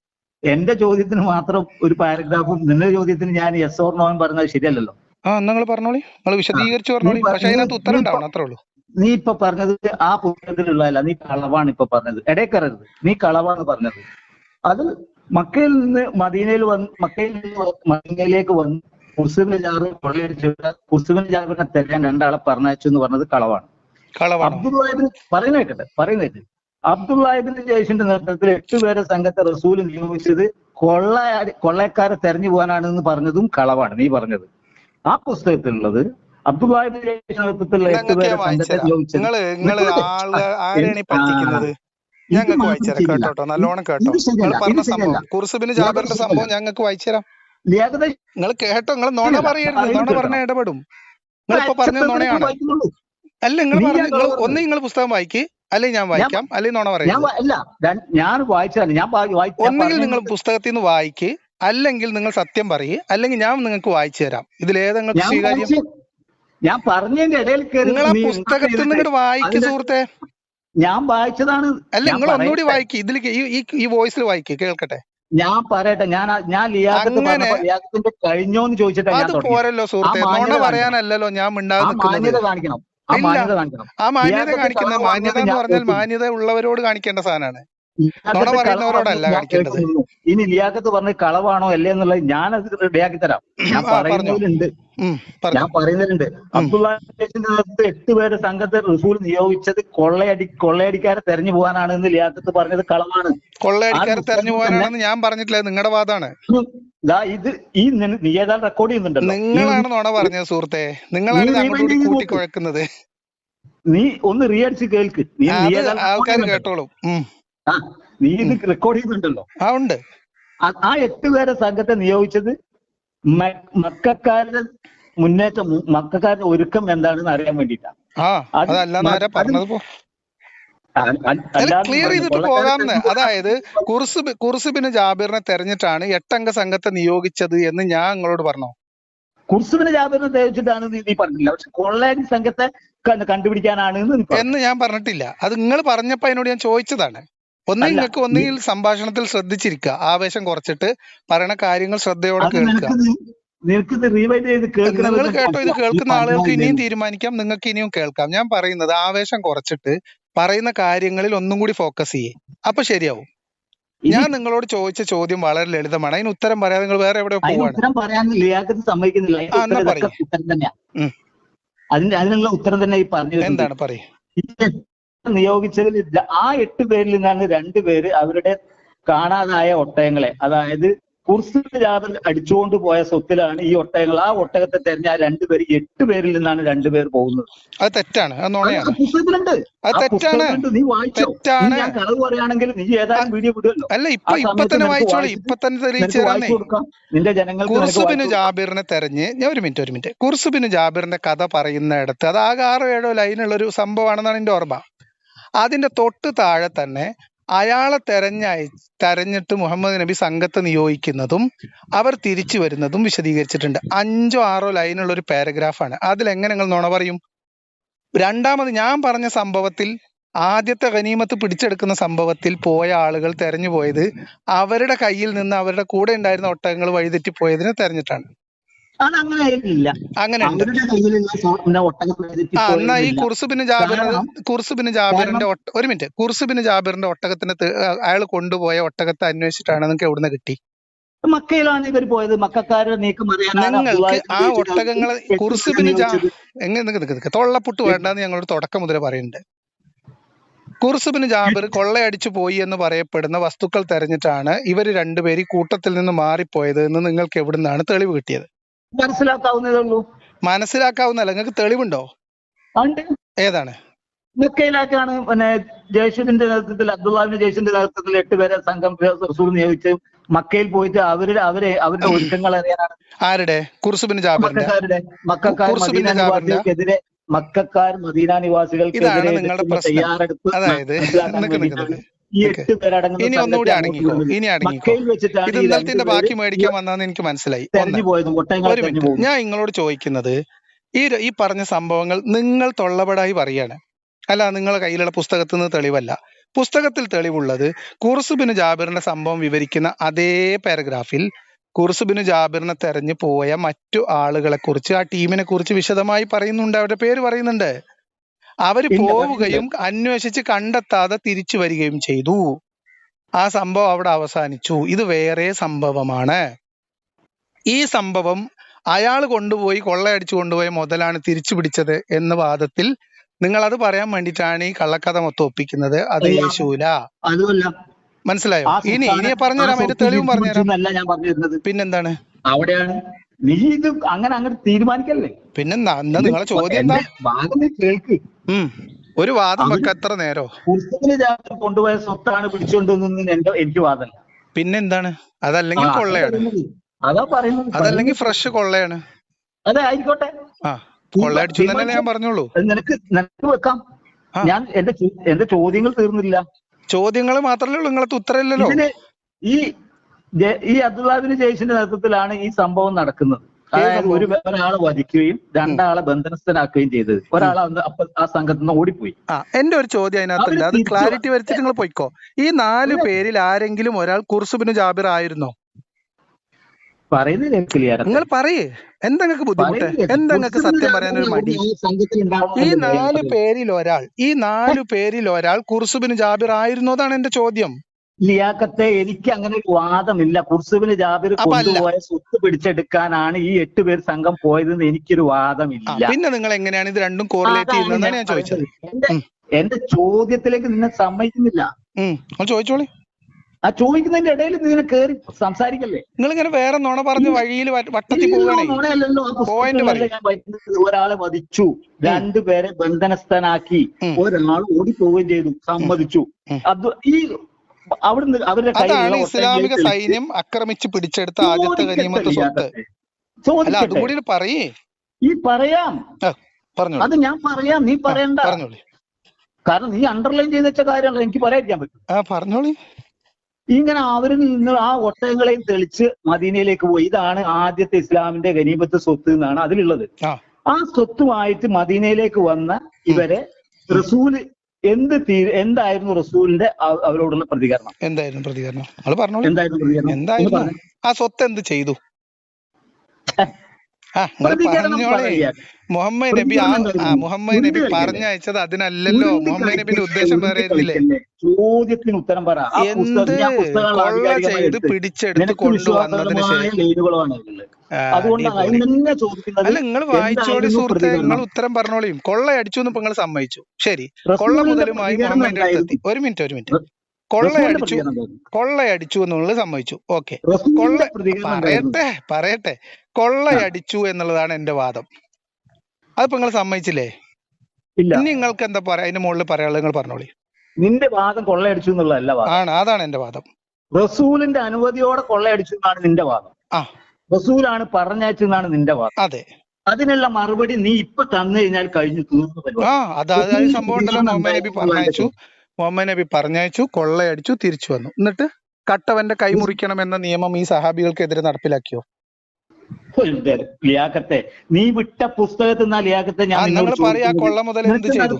എന്റെ ചോദ്യത്തിന് മാത്രം ഒരു പാരഗ്രാഫും നിങ്ങളുടെ ചോദ്യത്തിന് ഞാൻ യെസ് ഓർ നോ പറഞ്ഞത് ശരിയല്ലല്ലോ. നിങ്ങൾ പറഞ്ഞോളി. നിങ്ങൾ വിശദീകരിച്ച് പറഞ്ഞോളി. പക്ഷെ അതിനകത്ത് ഉത്തരം ഉണ്ടാവണം, അത്രേ ഉള്ളൂ. നീ ഇപ്പൊ പറഞ്ഞത് ആ പുസ്തകത്തിലുള്ളതല്ല, നീ കളവാണ് ഇപ്പൊ പറഞ്ഞത്. ഇടയ്ക്കറരുത്, നീ കളവാണ് പറഞ്ഞത്. അത് മക്കയിൽ നിന്ന് മദീനയിലേക്ക് വന്ന് കുർസുബിൻ ജാബിർ കൊള്ളയടിച്ചിട്ട് കുർസുബിൻ ജാബിറിനെ തെരയാൻ 2 ആളെ പറഞ്ഞയച്ചു എന്ന് പറഞ്ഞത് കളവാണ്. അബ്ദുല്ലാഹിബിൻ പറയുന്നേക്ക് അബ്ദുല്ലാഹിബിൻ ജയ്ഷിന്റെ നേതൃത്വത്തിൽ 8 പേരെ സംഘത്തെ റസൂൽ നിയോഗിച്ചത് കൊള്ളക്കാരെ തെരഞ്ഞു പോകാനാണെന്ന് പറഞ്ഞതും കളവാണ് നീ പറഞ്ഞത്. ആ പുസ്തകത്തിലുള്ളത് അബ്ദുല്ലാഹിബിൻ ജയ്ഷിന്റെ നേതൃത്വത്തിലുള്ള 8 പേരെ സംഘത്തെ നിയോഗിച്ചത്. ഞങ്ങൾക്ക് വായിച്ചുതരാം കേട്ടോ, നല്ലോണം കേട്ടോ. നിങ്ങൾ പറഞ്ഞ സംഭവം ഖുർസുബിൻ ജാബിറിന്റെ സംഭവം ഞങ്ങൾക്ക് വായിച്ചുതരാം. ലിയാഖത്ത് നിങ്ങൾ കേട്ടോ, നിങ്ങൾ നുണ പറയരുത്. നുണ പറഞ്ഞ ഇടപെടും. നിങ്ങൾ ഇപ്പൊ പറഞ്ഞ നുണയാണ്. അല്ല നിങ്ങൾ പറഞ്ഞു, നിങ്ങൾ ഒന്ന് നിങ്ങൾ പുസ്തകം വായിക്ക്, അല്ലെങ്കിൽ ഞാൻ വായിക്കാം, അല്ലെങ്കിൽ നുണ പറയാം. ഞാൻ വായിച്ചതാണ്. ഒന്നെങ്കിൽ നിങ്ങൾ പുസ്തകത്തിൽ നിന്ന് വായിക്ക്, അല്ലെങ്കിൽ നിങ്ങൾ സത്യം പറയ്, അല്ലെങ്കിൽ ഞാൻ നിങ്ങൾക്ക് വായിച്ചു തരാം. ഇതിലേതാ നിങ്ങൾക്ക് സ്വീകാര്യം? ഞാൻ പറഞ്ഞതിന്റെ ഇടയിൽ നിങ്ങൾ ആ പുസ്തകത്തിൽ നിന്ന് ഇങ്ങോട്ട് വായിക്ക് സുഹൃത്തെ. ഞാൻ വായിച്ചതാണ്. അല്ല നിങ്ങൾ ഒന്നുകൂടി വായിക്ക്, ഇതിൽ ഈ വോയിസിൽ വായിക്ക്, കേൾക്കട്ടെ. ഞാൻ പറയട്ടെ. ഞാൻ ലിയാഖത്തിന്റെ കഴിഞ്ഞോന്ന് ചോദിച്ചിട്ട് അത് പോരല്ലോ സുഹൃത്തെ, നുണ പറയാനല്ലല്ലോ ഞാൻ മിണ്ടാതെ നിൽക്കുന്നത്. കാണിക്കണം. ആ മാന്യത കാണിക്കുന്നത്, മാന്യത എന്ന് പറഞ്ഞാൽ മാന്യത ഉള്ളവരോട് കാണിക്കേണ്ട സാധനമാണ്, നുണ പറയുന്നവരോടല്ല കാണിക്കേണ്ടത്. ഇനി ലിയാഖത്ത് പറഞ്ഞ കളവാണോ അല്ലേ എന്നുള്ളത് ഞാനത് റെഡിയാക്കി തരാം. ഞാൻ പറയുന്നതിലുണ്ട്. അബ്ദുള്ളാഹിന്റെ നേതൃത്വത്തിൽ 8 പേരുടെ സംഘത്തെ റസൂൽ നിയോഗിച്ചത് കൊള്ളയടിക്കാരെ തെരഞ്ഞു പോകാനാണ് എന്ന് ലിയാഖത്ത് പറഞ്ഞത് കളവാണ്. കൊള്ളയടിക്കാരെ തെരഞ്ഞു പോകാനാണെന്ന് ഞാൻ പറഞ്ഞിട്ടില്ല, നിങ്ങളുടെ വാദമാണ്. ഇത് നീ ഏതാണ്ട് റെക്കോർഡ് ചെയ്യുന്നുണ്ടല്ലോ. നിങ്ങളാണ് നുണ പറഞ്ഞത് സുഹൃത്തെ, നിങ്ങളാണ് അങ്ങോട്ട് കൂട്ടിക്കുഴക്കുന്നത്. നീ ഒന്ന് റീഅടിച്ച് കേൾക്ക്. ആൾക്കാർ കേട്ടോളും. നീ ഇത് റെക്കോർഡ് ചെയ്യുന്നുണ്ടല്ലോ. ആ ഉണ്ട്. ആ 8 പേരെ സംഘത്തെ നിയോഗിച്ചത് മക്കാരുടെ മുന്നേറ്റം, മക്കാരുടെ ഒരുക്കം എന്താണെന്ന് അറിയാൻ വേണ്ടിയിട്ടാണ്. ക്ലിയർ ചെയ്തിട്ട് പോകാമെന്ന്. അതായത് കുർസുബിന് ജാബിറിനെ തെരഞ്ഞിട്ടാണ് 8 അംഗ സംഘത്തെ നിയോഗിച്ചത് എന്ന് ഞാൻ നിങ്ങളോട് പറഞ്ഞോ? കുർസുബിന് ജാബിറിനെ തെരഞ്ഞിട്ടാണ് നീ പറഞ്ഞില്ല, പക്ഷെ കൊള്ളയടി സംഘത്തെ കണ്ടുപിടിക്കാനാണ് എന്ന് ഞാൻ പറഞ്ഞിട്ടില്ല. അത് നിങ്ങൾ പറഞ്ഞപ്പോ അതിനോട് ഞാൻ ചോദിച്ചതാണ്. ഒന്നുകിൽ സംഭാഷണത്തിൽ ശ്രദ്ധിച്ചിരിക്കുക, ആവേശം കുറച്ചിട്ട് പറയണ കാര്യങ്ങൾ ശ്രദ്ധയോടെ കേൾക്കുക. നിങ്ങൾ കേട്ടോ, ഇത് കേൾക്കുന്ന ആളുകൾക്ക് ഇനിയും തീരുമാനിക്കാം, നിങ്ങൾക്ക് ഇനിയും കേൾക്കാം. ഞാൻ പറയുന്നത് ആവേശം കുറച്ചിട്ട് പറയുന്ന കാര്യങ്ങളിൽ ഒന്നും കൂടി ഫോക്കസ് ചെയ്യേ, അപ്പൊ ശരിയാവും. ഞാൻ നിങ്ങളോട് ചോദിച്ച ചോദ്യം വളരെ ലളിതമാണ്, അതിന് ഉത്തരം പറയാതെ നിങ്ങൾ വേറെ എവിടെ പോവാണ്. അതിനുള്ള ഉത്തരം തന്നെ ഈ പറഞ്ഞു. എന്താണ് പറയൂ? നിയോഗിച്ചതിൽ ആ 8 പേരിൽ നിന്നാണ് 2 പേര് അവരുടെ കാണാതായ ഒട്ടകങ്ങളെ, അതായത് കുർസുബിന് ജാബിർ അടിച്ചുകൊണ്ട് പോയ സ്വത്തിലാണ് ഈ ഒട്ടകങ്ങൾ. ആ ഒട്ടകത്തെ തെരഞ്ഞ ആ 2 പേര് 8 പേരിൽ നിന്നാണ് 2 പേർ പോകുന്നത്. അത് തെറ്റാണ്, പുസ്തകത്തിലുണ്ട്. നീ വായിച്ചോ? ഞാൻ കളവ് പറയുകയാണെങ്കിൽ നീ ഏതായാലും വീഡിയോ വിടുമല്ലോ. അല്ല ഇപ്പൊ തന്നെ വായിച്ചോളൂ, ഇപ്പൊ തന്നെ നിന്റെ ജനങ്ങൾ. കുർസുബിന് ജാബിറിനെ തെരഞ്ഞ് ഞാൻ ഒരു മിനിറ്റ് കുർസുബിന് ജാബിറിന്റെ കഥ പറയുന്നിടത്ത് അത് ആകെ 6-7 ലൈനുള്ള ഒരു സംഭവമാണെന്നാണ് എന്റെ ഓർമ്മ. അതിന്റെ തൊട്ട് താഴെ തന്നെ അയാളെ തെരഞ്ഞിട്ട് മുഹമ്മദ് നബി സംഘത്തെ നിയോഗിക്കുന്നതും അവർ തിരിച്ചു വരുന്നതും വിശദീകരിച്ചിട്ടുണ്ട്. 5-6 ലൈനുള്ള ഒരു പാരഗ്രാഫാണ്. അതിലെങ്ങനെ നിങ്ങൾ നുണ പറയും? രണ്ടാമത് ഞാൻ പറഞ്ഞ സംഭവത്തിൽ, ആദ്യത്തെ ഗനീമത്ത് പിടിച്ചെടുക്കുന്ന സംഭവത്തിൽ പോയ ആളുകൾ തെരഞ്ഞു പോയത് അവരുടെ കയ്യിൽ നിന്ന് അവരുടെ കൂടെ ഉണ്ടായിരുന്ന ഒട്ടകങ്ങൾ വഴിതെറ്റിപ്പോയതിനെ തെരഞ്ഞിട്ടാണ്. അങ്ങനെ എന്നാ ഈ കുർസുബിന് ജാബിറിന്റെ ഒരു മിനിറ്റ്, കുർസുബിന് ജാബിറിന്റെ ഒട്ടകത്തിന് അയാൾ കൊണ്ടുപോയ ഒട്ടകത്തെ അന്വേഷിച്ചിട്ടാണ് നിങ്ങൾക്ക് എവിടുന്ന് കിട്ടി? മക്കയിലാണ് ഇവർ പോയത്. മക്കാരുടെ നീക്കം നിങ്ങൾക്ക് ആ ഒട്ടകങ്ങളെ കുർസുബിന് എങ്ങനെ തൊള്ളപ്പുട്ട് വേണ്ടെന്ന് ഞങ്ങളോട് തുടക്കം മുതലേ പറയുന്നുണ്ട്. കുർസുബിന് ജാബിർ കൊള്ളയടിച്ചു പോയി എന്ന് പറയപ്പെടുന്ന വസ്തുക്കൾ തെരഞ്ഞിട്ടാണ് ഇവർ 2 പേര് കൂട്ടത്തിൽ നിന്ന് മാറിപ്പോയത് എന്ന് നിങ്ങൾക്ക് എവിടുന്നാണ് തെളിവ് കിട്ടിയത്? മനസ്സിലാക്കാവുന്നതേ ഉള്ളൂ. മനസ്സിലാക്കാവുന്നല്ല, നിങ്ങൾക്ക് തെളിവുണ്ടോ? ഏതാണ്? മക്കയിലേക്കാണ് പിന്നെ ജയ്ഷിന്റെ നേതൃത്വത്തിൽ, അബ്ദുള്ളാഹിന്റെ ജയ്ഷിന്റെ നേതൃത്വത്തിൽ 8 പേരെ സംഘം റസൂൽ നിയോഗിച്ച് മക്കയിൽ പോയിട്ട് അവരുടെ ഒരുക്കങ്ങൾ അറിയാനാണ്. ആരുടെ? കുർസുബിന് ജാബിറിന്റെ. മക്കാർക്കെതിരെ മക്കാർ മദീന നിവാസികൾക്കെതിരെ തയ്യാറെടുപ്പ്. അതായത് ഇനി ഒന്നുകൂടി അടങ്ങിക്കോ, ഇത് ഇന്നലത്തിന്റെ ബാക്കി മേടിക്കാൻ വന്നാന്ന് എനിക്ക് മനസ്സിലായി. ഞാൻ നിങ്ങളോട് ചോദിക്കുന്നത്, ഈ പറഞ്ഞ സംഭവങ്ങൾ നിങ്ങൾ തൊള്ളപടായി പറയാണ്, അല്ല നിങ്ങളെ കയ്യിലുള്ള പുസ്തകത്തിൽ നിന്ന് തെളിവല്ല. പുസ്തകത്തിൽ തെളിവുള്ളത് കുർസുബിന് ജാബിറിന്റെ സംഭവം വിവരിക്കുന്ന അതേ പാരഗ്രാഫിൽ കുർസുബിന് ജാബിറിനെ തെരഞ്ഞു പോയ മറ്റു ആളുകളെ കുറിച്ച്, ആ ടീമിനെ കുറിച്ച് വിശദമായി പറയുന്നുണ്ട്, അവരുടെ പേര് പറയുന്നുണ്ട്. അവര് പോവുകയും അന്വേഷിച്ച് കണ്ടെത്താതെ തിരിച്ചു വരികയും ചെയ്തു. ആ സംഭവം അവിടെ അവസാനിച്ചു. ഇത് വേറെ സംഭവമാണ്. ഈ സംഭവം അയാൾ കൊള്ളയടിച്ചു കൊണ്ടുപോയ മുതലാണ് തിരിച്ചു പിടിച്ചത് എന്ന വാദത്തിൽ നിങ്ങൾ അത് പറയാൻ വേണ്ടിയിട്ടാണ് ഈ കള്ളക്കഥ മൊത്തം ഒപ്പിക്കുന്നത്. അത് യേശൂല. മനസ്സിലായോ? ഇനി പറഞ്ഞുതരാം, അതിന്റെ തെളിവും പറഞ്ഞുതരാം. പിന്നെന്താണ്? അവിടെയാണ് നീ ഇത് അങ്ങനെ തീരുമാനിക്കല്ലേ? പിന്നെന്താ നിങ്ങളെ ചോദ്യം എന്താ? കേൾക്ക്. ഒരു വാദം വെക്ക എത്ര നേരോ? കൊണ്ടുപോയ സ്വത്താണ് പിടിച്ചുകൊണ്ടുവന്ന് എനിക്ക് വാദമല്ല. പിന്നെന്താണ്? അതല്ലെങ്കിൽ കൊള്ളയാണ്. അതാ പറയുന്നത്. അതല്ലെങ്കിൽ ഫ്രഷ് കൊള്ളയാണ്. അതെ, ആയിക്കോട്ടെ. ആ, കൊള്ളയടിച്ചു എന്നല്ലേ ഞാൻ പറഞ്ഞോളൂ. നിനക്ക് വെക്കാം. ഞാൻ എന്റെ ചോദ്യങ്ങൾ തീർന്നില്ല. ചോദ്യങ്ങൾ മാത്രമല്ലേ ഉള്ളൂ, നിങ്ങളത്തെ ഉത്തരവില്ലല്ലോ. ഇതിന് ഈ അബ്ദുല്ലാഹിബ്നു ജയ്ഷിന്റെ നേതൃത്വത്തിലാണ് ഈ സംഭവം നടക്കുന്നത്. അതായത് ഒരാളെ വധിക്കുകയും 2 ആളെ ബന്ധനസ്ഥനാക്കുകയും ചെയ്തത്. ഒരാളെ ആ സംഘത്തിൽ നിന്ന് ഓടിപ്പോയി. എന്റെ ഒരു ചോദ്യം അതിനകത്തില്ല, അത് ക്ലാരിറ്റി വരുത്തിട്ട് നിങ്ങൾ പോയിക്കോ. ഈ 4 പേരിൽ ആരെങ്കിലും ഒരാൾ ഖുർസ് ബിൻ ജാബിർ ആയിരുന്നോ? പറയുന്നത് ക്ലിയർ. നിങ്ങൾ പറയേ, എന്തെങ്കിലും ബുദ്ധിമുട്ട്, എന്തെങ്കിലും സത്യം പറയാനൊരു മടി. ഈ 4 പേരിൽ ഒരാൾ ഖുർസ് ബിൻ ജാബിർ ആയിരുന്നോ? അതാണ് എന്റെ ചോദ്യം. ലിയാഖത്തെ, എനിക്ക് അങ്ങനെ ഒരു വാദമില്ല. ഖുർസ് ബിൻ ജാബിർ കൊണ്ടുപോയ സ്വത്ത് പിടിച്ചെടുക്കാനാണ് ഈ 8 പേർ സംഘം പോയതെന്ന് എനിക്കൊരു വാദമില്ല. പിന്നെ നിങ്ങൾ എങ്ങനെയാണ് ഇത് രണ്ടും കോറിലേറ്റ് ചെയ്യുന്നതെന്നാണ് ഞാൻ ചോദിച്ചത്. എന്റെ ചോദ്യത്തിലേക്ക് നിന്നെ സമ്മതിക്കുന്നില്ല. ചോദിച്ചോളി. ആ ചോദിക്കുന്നതിന്റെ ഇടയിൽ നീ കയറി സംസാരിക്കല്ലേ? നിങ്ങൾ ഇങ്ങനെ വേറെ നുണ പറഞ്ഞ് വഴിയിൽ വട്ടത്തിൽ ഒരാളെ വധിച്ചു, 2 പേരെ ബന്ധനസ്ഥനാക്കി, ഒരാൾ ഓടിപ്പോവുകയും ചെയ്തു, സമ്മതിച്ചു. അത് ഈ അവിടുന്ന് അവരുടെ അതാണ് ഇസ്ലാമിക സൈന്യം ആക്രമിച്ച് പിടിച്ചെടുത്ത ആദ്യത്തെ ഗനീമത്ത് സ്വത്ത്. അല്ല, അതുകൂടി പറയേ. ഈ പറയാം, അത് ഞാൻ പറയാം, നീ പറയണ്ട. കാരണം നീ അണ്ടർലൈൻ ചെയ്ത് വെച്ച കാര്യമല്ല, എനിക്ക് പറയാതിരിക്കാൻ പറ്റും. പറഞ്ഞോളി. ഇങ്ങനെ അവരിൽ നിന്ന് ആ ഒട്ടകങ്ങളെയും തെളിച്ച് മദീനയിലേക്ക് പോയി. ഇതാണ് ആദ്യത്തെ ഇസ്ലാമിന്റെ ഗനീമത്ത് സ്വത്ത് എന്നാണ് അതിലുള്ളത്. ആ സ്വത്തുമായിട്ട് മദീനയിലേക്ക് വന്ന ഇവരെ റസൂല് എന്തായിരുന്നു റസൂലിന്റെ അവരോടുള്ള പ്രതികരണം? എന്തായിരുന്നു പ്രതികരണം? ആ സ്വത്ത് എന്ത് ചെയ്തു? മുഹമ്മദ് നബി പറഞ്ഞയച്ചത് അതിനല്ലല്ലോ. മുഹമ്മദ് നബിന്റെ ഉദ്ദേശം വേറെ ആയിരുന്നില്ലേ? ചോദ്യത്തിന് ഉത്തരം പറ. കൊള്ള ചെയ്ത് പിടിച്ചെടുത്ത് കൊണ്ടുവന്നതിന് ശേഷം അല്ല, നിങ്ങൾ വായിച്ചോളി സുഹൃത്തെ, നിങ്ങൾ ഉത്തരം പറഞ്ഞോളിയും. കൊള്ളയടിച്ചു എന്ന് ഇപ്പൊ നിങ്ങൾ സമ്മതിച്ചു, ശരി. കൊള്ള മുതലുമായി മുഹമ്മദിന്റെ അടുത്തെത്തി. ഒരു മിനിറ്റ്. കൊള്ളയടിച്ചു എന്നുള്ളത് സമ്മതിച്ചു, ഓക്കെ. പറയട്ടെ കൊള്ളയടിച്ചു എന്നുള്ളതാണ് എന്റെ വാദം. അതിപ്പോ നിങ്ങൾ സമ്മതിച്ചില്ലേ? ഇനി നിങ്ങൾക്ക് എന്താ പറയാ അതിന്റെ മുകളിൽ പറയാനുള്ളത്? നിങ്ങൾ പറഞ്ഞോളി. നിന്റെ വാദം കൊള്ളയടിച്ചു എന്നുള്ളതല്ല വാദം. അതാണ് എന്റെ വാദം. റസൂലിന്റെ അനുമതിയോടെ കൊള്ളയടിച്ചു എന്നാണ് നിന്റെ വാദം. റസൂലാണ് പറഞ്ഞയച്ചെന്നാണ് നിന്റെ വാദം. അതെ. അതിനുള്ള മറുപടി നീ ഇപ്പൊ തന്നു കഴിഞ്ഞാൽ കഴിഞ്ഞു, തീർന്നു. അതായത് സംഭവം ഉണ്ടല്ലോ, മുഹമ്മദ് നബി പറഞ്ഞയച്ചു, കൊള്ളയടിച്ചു, തിരിച്ചു വന്നു. എന്നിട്ട് കട്ടവന്റെ കൈ മുറിക്കണം എന്ന നിയമം ഈ സഹാബികൾക്കെതിരെ നടപ്പിലാക്കിയോ? ലിയാഖത്തെ, നീ വിട്ട പുസ്തകത്തിൽ നിന്നാ ലിയാഖത്തെ ഞാൻ പറയാ കൊള്ള മുതൽ എന്ത് ചെയ്തു?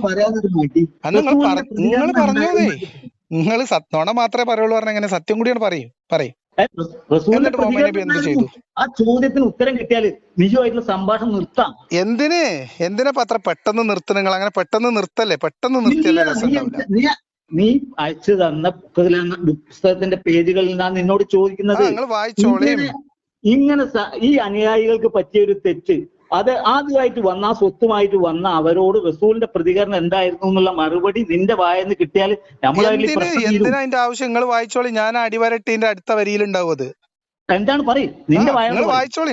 നിങ്ങൾ പറഞ്ഞോതേ, നിങ്ങൾ സത്യോണ മാത്രമേ പറയുള്ളൂ. പറഞ്ഞ എങ്ങനെ സത്യം കൂടിയാണ് പറയും. എന്നിട്ട് മുഹമ്മദ് നബി എന്ത് ചെയ്തു? ആ ചോദ്യത്തിന് ഉത്തരം കിട്ടിയാൽ നിജമായിട്ടുള്ള സംഭാഷണം നിർത്താം. എന്തിനാ അത്ര പെട്ടെന്ന് നിർത്തണം? നിങ്ങൾ അങ്ങനെ പെട്ടെന്ന് നിർത്തല്ലേ? പെട്ടെന്ന് നിർത്തിയല്ലേ? നീ അയച്ചു തന്ന പുസ്തകത്തിന്റെ പേജുകളിൽ ഞാൻ നിന്നോട് ചോദിക്കുന്നത്, ഇങ്ങനെ ഈ അനുയായികൾക്ക് പറ്റിയൊരു തെറ്റ്, അത് ആദ്യമായിട്ട് വന്ന ആ സ്വത്തുമായിട്ട് വന്ന അവരോട് റസൂലിന്റെ പ്രതികരണം എന്തായിരുന്നു എന്നുള്ള മറുപടി നിന്റെ വായന്ന് കിട്ടിയാൽ എന്തിനാ അതിന്റെ ആവശ്യം? നിങ്ങൾ വായിച്ചോളി. ഞാൻ അടിവരട്ടിന്റെ അടുത്ത വരിയിലുണ്ടാവും. അത് എന്താണ് പറയും? നിന്റെ വായിച്ചോളി.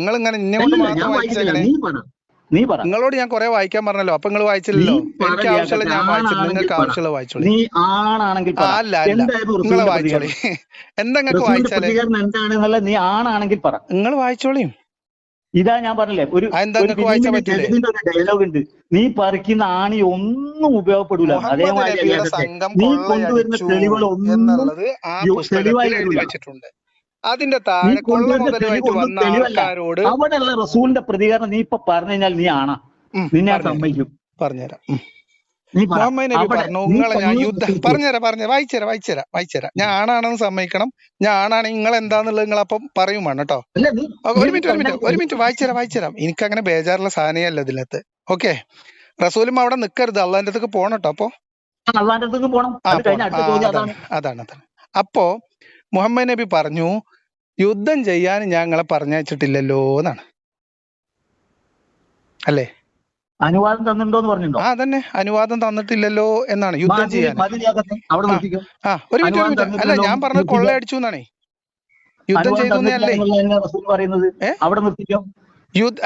നിങ്ങൾ ഇങ്ങനെ ഇന്നെ കൊണ്ട് മാത്രം വായിച്ചെങ്ങനെ? നിങ്ങളോട് ഞാൻ കുറെ വായിക്കാൻ പറഞ്ഞല്ലോ, അപ്പൊ നിങ്ങൾ വായിച്ചില്ലല്ലോ. എനിക്ക് ആവശ്യമുള്ള ഞാൻ വായിച്ചില്ല, നിങ്ങൾക്ക് ആവശ്യമുള്ള വായിച്ചോളി. നീ ആണാണെങ്കിൽ അല്ല നിങ്ങൾ വായിച്ചോളി. എന്തെങ്കിലും വായിച്ചാലേ നീ ആണാണെങ്കിൽ പറ. നിങ്ങൾ വായിച്ചോളി. ഇതാ ഞാൻ പറഞ്ഞില്ലേ, ഒരു ഡയലോഗ് ഉണ്ട്, നീ പറിക്കുന്ന ആണി ഒന്നും ഉപയോഗപ്പെടൂല. അതേമാതിരി നീ കൊണ്ടുവരുന്ന തെളിവുകളൊന്നും തെളിവായിട്ടുണ്ട്. അതിന്റെ താഴെ കൊള്ള മുതലുമായിട്ട് വന്ന ആൾക്കാരോട് അവിടെയുള്ള റസൂലിന്റെ പ്രതികരണം നീ ഇപ്പൊ പറഞ്ഞു കഴിഞ്ഞാൽ നീ ആണാ, നിന്നെ സമ്മതിക്കും. പറഞ്ഞുതരാം. മുഹമ്മദ് നബി പറഞ്ഞു, നിങ്ങളെ ഞാൻ യുദ്ധം വായിച്ചുതരാം. ഞാൻ ആണാണെന്ന് സമ്മതിക്കണം. ഞാൻ ആണാണെങ്കിൽ നിങ്ങൾ എന്താന്നുള്ളത് നിങ്ങൾ അപ്പം പറയും വേണം കേട്ടോ. ഒരു മിനിറ്റ് വായിച്ചുതരാം. എനിക്ക് അങ്ങനെ ബേജാറുള്ള സാധനയല്ല ഇതിനകത്ത്. ഓക്കെ, റസൂലും അവിടെ നിക്കരുത്, അള്ളാന്റെ അടുത്തേക്ക് പോണം കേട്ടോ. അപ്പൊ അതാണ്. അപ്പോ മുഹമ്മദ് നബി പറഞ്ഞു, യുദ്ധം ചെയ്യാൻ ഞങ്ങളെ പറഞ്ഞയച്ചിട്ടില്ലല്ലോ എന്നാണ്, അല്ലേ? അനുവാദം തന്നിട്ടുണ്ടോന്ന് പറഞ്ഞിട്ടുണ്ടോ? അതന്നെ, അനുവാദം തന്നിട്ടില്ലല്ലോ എന്നാണ് യുദ്ധം ചെയ്യാൻ. ഒരു മിനിറ്റ്. അല്ല, ഞാൻ പറഞ്ഞത് കൊള്ളയടിച്ചു എന്നാണേ, യുദ്ധം ചെയ്തു എന്നല്ലേ പറയുന്നത്. അവിടെ നിർത്തിക്കോ.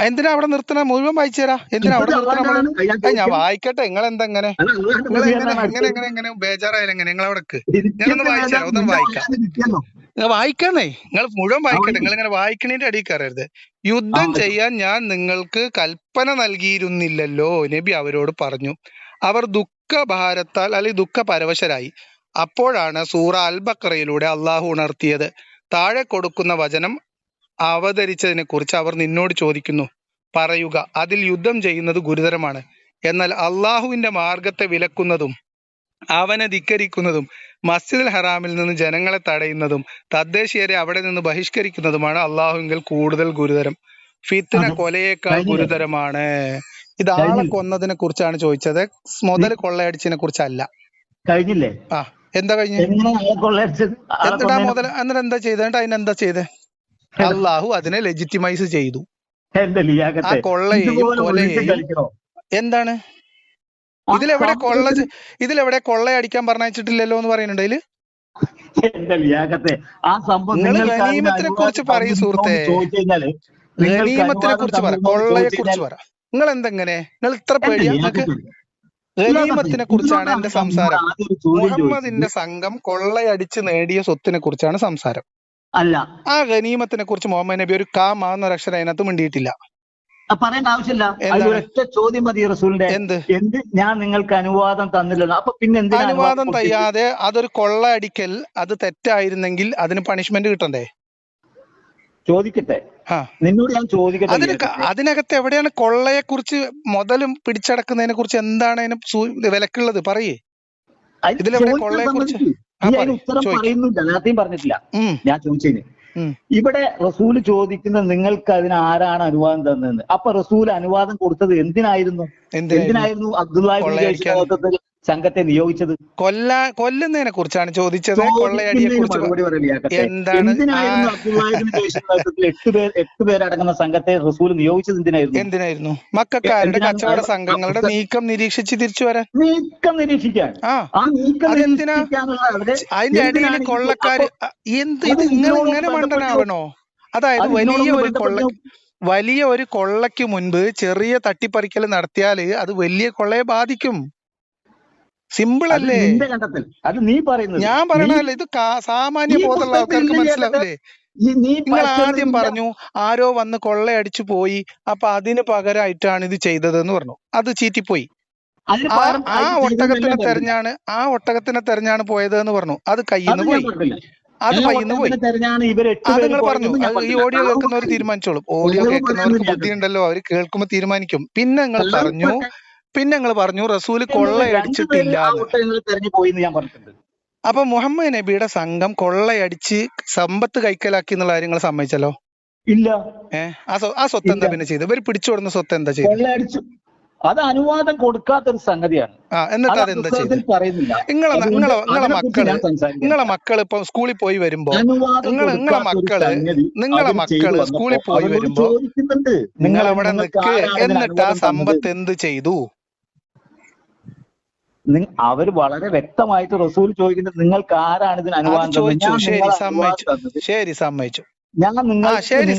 എന്തിനാ അവിടെ നിർത്തണ? മുഴുവൻ വായിച്ചു തരാ. എന്തിനാ അവിടെ നിർത്തണ നമ്മള്? ഞാൻ വായിക്കട്ടെ. നിങ്ങൾ എന്താ ഇങ്ങനെ എങ്ങനെ ബേജാറായാലും എങ്ങനെ? നിങ്ങൾ അവിടെ ഞാനൊന്ന് വായിച്ചു തരാം. ഒന്നും വായിക്കാം. നിങ്ങൾ വായിക്കാന്നേ. നിങ്ങൾ മുഴുവൻ വായിക്കട്ടെ. നിങ്ങൾ ഇങ്ങനെ വായിക്കണേന്റെ അടിയിൽ കയറരുത്. യുദ്ധം ചെയ്യാൻ ഞാൻ നിങ്ങൾക്ക് കൽപ്പന നൽകിയിരുന്നില്ലല്ലോ, നബി അവരോട് പറഞ്ഞു. അവർ ദുഃഖഭാരത്താൽ അല്ലെങ്കിൽ ദുഃഖപരവശരായി. അപ്പോഴാണ് സൂറ അൽ ബഖറയിലൂടെ അള്ളാഹു ഉണർത്തിയത്. താഴെ കൊടുക്കുന്ന വചനം അവതരിച്ചതിനെ കുറിച്ച് അവർ നിന്നോട് ചോദിക്കുന്നു. പറയുക, അതിൽ യുദ്ധം ചെയ്യുന്നത് ഗുരുതരമാണ്. എന്നാൽ അള്ളാഹുവിന്റെ മാർഗത്തെ വിലക്കുന്നതും അവനെ ധിക്കരിക്കുന്നതും മസ്ജിദുൽ ഹറാമിൽ നിന്ന് ജനങ്ങളെ തടയുന്നതും തദ്ദേശീയരെ അവിടെ നിന്ന് ബഹിഷ്കരിക്കുന്നതുമാണ് അള്ളാഹുവിൽ കൂടുതൽ ഗുരുതരം. ഫിത്ന കൊലയേക്കാൾ ഗുരുതരമാണ്. ഇത് ആളെ കൊന്നതിനെ കുറിച്ചാണ് ചോദിച്ചത്, മുതൽ കൊള്ളയടിച്ചതിനെ കുറിച്ചല്ല. കഴിഞ്ഞില്ലേ? ആ, എന്താ കഴിഞ്ഞ? എന്താ മുതൽ? എന്നിട്ട് എന്താ ചെയ്തത്? അതിനെന്താ ചെയ്തേ? അള്ളാഹു അതിനെ ലെജിറ്റിമൈസ് ചെയ്തു. ആ കൊള്ളയെയും കൊലയെയും എന്താണ്? ഇതിലെവിടെ കൊള്ളയടിക്കാൻ പറഞ്ഞിട്ടില്ലല്ലോ എന്ന് പറയുന്നുണ്ട്. ഇതില് നിങ്ങൾ ഗനീമത്തിനെ കുറിച്ച് പറയൂ സുഹൃത്തെ. ഗനീമത്തിനെ കുറിച്ച് പറ, കൊള്ളയെ കുറിച്ച് പറ. നിങ്ങൾ എന്തെങ്ങനെ? നിങ്ങൾ ഇത്ര പേടിയാ നിങ്ങൾക്ക്? ഗനീമത്തിനെ കുറിച്ചാണ് എന്റെ സംസാരം. മുഹമ്മദിന്റെ സംഘം കൊള്ളയടിച്ച് നേടിയ സ്വത്തിനെ കുറിച്ചാണ് സംസാരം. അല്ല, ആ ഗനീമത്തിനെ കുറിച്ച് മുഹമ്മദ് നബി ഒരു കാമാന്നൊരു അക്ഷരം അതിനകത്ത് മിണ്ടിയിട്ടില്ല. പറയേണ്ട ആവശ്യമില്ല. ഒറ്റ ചോദ്യം മതി റസൂലിന്റെ. എന്ത് ഞാൻ നിങ്ങൾക്ക് അനുവാദം തന്നില്ലല്ലോ, അപ്പൊ പിന്നെ അനുവാദം തയ്യാതെ അതൊരു കൊള്ളയടിക്കൽ, അത് തെറ്റായിരുന്നെങ്കിൽ അതിന് പണിഷ്മെന്റ് കിട്ടണ്ടേ? ചോദിക്കട്ടെ, നിന്നോട് ഞാൻ ചോദിക്കട്ടെ, അതിനകത്ത് എവിടെയാണ് കൊള്ളയെ കുറിച്ച് മുതലും പിടിച്ചടക്കുന്നതിനെ കുറിച്ച് എന്താണ് അതിന് വിലക്കുള്ളത്? പറയേ, ഇതിലെവിടെ കൊള്ളയെ കുറിച്ച് ഉത്തരം പറയുന്നില്ല. നേരത്തെയും പറഞ്ഞിട്ടില്ല ഞാൻ ചോദിച്ചതിന്. ഇവിടെ റസൂല് ചോദിക്കുന്നത് നിങ്ങൾക്ക് അതിന് ആരാണ് അനുവാദം തന്നതെന്ന്. അപ്പൊ റസൂൽ അനുവാദം കൊടുത്തത് എന്തിനായിരുന്നു? അബ്ദുല്ലാഹി സംഘത്തെ നിയോഗിച്ചത് കൊല്ലുന്നതിനെ കുറിച്ചാണ് ചോദിച്ചത്, കൊള്ളയടിയെ കുറിച്ച്. എന്തിനായിരുന്നു അബ്ദുല്ലാഹിബ്നു 8 പേരടങ്ങുന്ന സംഘത്തെ റസൂൽ നിയോഗിച്ചത്? എന്തിനായിരുന്നു? മക്കക്കാരുടെ കച്ചവട സംഘങ്ങളുടെ നീക്കം നിരീക്ഷിച്ച് തിരിച്ചു വരാൻ. നീക്കം നിരീക്ഷിക്കാൻ. അതെന്തിനാ? അതിന്റെ ഇടയിൽ കൊള്ളക്കാര് ഇത് ഇങ്ങനെ മണ്ടനാവണോ? അതായത് വലിയ ഒരു കൊള്ളയ്ക്ക് മുൻപ് ചെറിയ തട്ടിപ്പറിക്കൽ നടത്തിയാല് അത് വലിയ കൊള്ളയെ ബാധിക്കും. സിമ്പിൾ അല്ലേ? അത് നീ പറയുന്നത്. ഞാൻ പറയണല്ലേ, ഇത് സാമാന്യ ബോധമുള്ള ആൾക്കാർക്ക് മനസ്സിലാവില്ലേ? നിങ്ങൾ ആദ്യം പറഞ്ഞു ആരോ വന്ന് കൊള്ളയടിച്ചു പോയി, അപ്പൊ അതിന് പകരമായിട്ടാണ് ഇത് ചെയ്തതെന്ന് പറഞ്ഞു. അത് ചീറ്റിപ്പോയി. ആ ഒട്ടകത്തിനെ തെരഞ്ഞാണ് പോയത് എന്ന് പറഞ്ഞു. അത് കയ്യിന്ന് പോയി. അത് കയ്യിന്ന് പോയി. അത് നിങ്ങൾ പറഞ്ഞു. ഈ ഓഡിയോ കേൾക്കുന്നവർ തീരുമാനിച്ചോളും. ഓഡിയോ കേൾക്കുന്നവർക്ക് ബുദ്ധിയുണ്ടല്ലോ, അവര് കേൾക്കുമ്പോ തീരുമാനിക്കും. പിന്നെ നിങ്ങൾ പറഞ്ഞു റസൂല് കൊള്ളയടിച്ചിട്ടില്ല. അപ്പൊ മുഹമ്മദ് നബിയുടെ സംഘം കൊള്ളയടിച്ച് സമ്പത്ത് കൈക്കലാക്കി എന്നുള്ള കാര്യങ്ങൾ സമ്മതിച്ചല്ലോ? ഇല്ല. ആ സ്വത്ത് എന്താ പിന്നെ ചെയ്തത്? ഇവര് പിടിച്ചുകൊടുന്ന സ്വത്ത് എന്താ ചെയ്തത്? അത് അനുവാദം കൊടുക്കാത്തൊരു സംഗതിയാണ്. എന്നിട്ട് അതെന്താ ചെയ്തത്? നിങ്ങളെ മക്കള് ഇപ്പൊ സ്കൂളിൽ പോയി വരുമ്പോ നിങ്ങളെ മക്കള് സ്കൂളിൽ പോയി വരുമ്പോ നിങ്ങൾ അവിടെ നിൽക്ക്. എന്നിട്ട് ആ സമ്പത്ത് എന്ത് ചെയ്തു? അവര് വളരെ വ്യക്തമായിട്ട് റസൂൽ ചോദിക്കുന്നത് നിങ്ങൾക്ക് ആരാണ് ഇതിന് അനുവാദം? ശരി, സമ്മതിച്ചു. ശരി,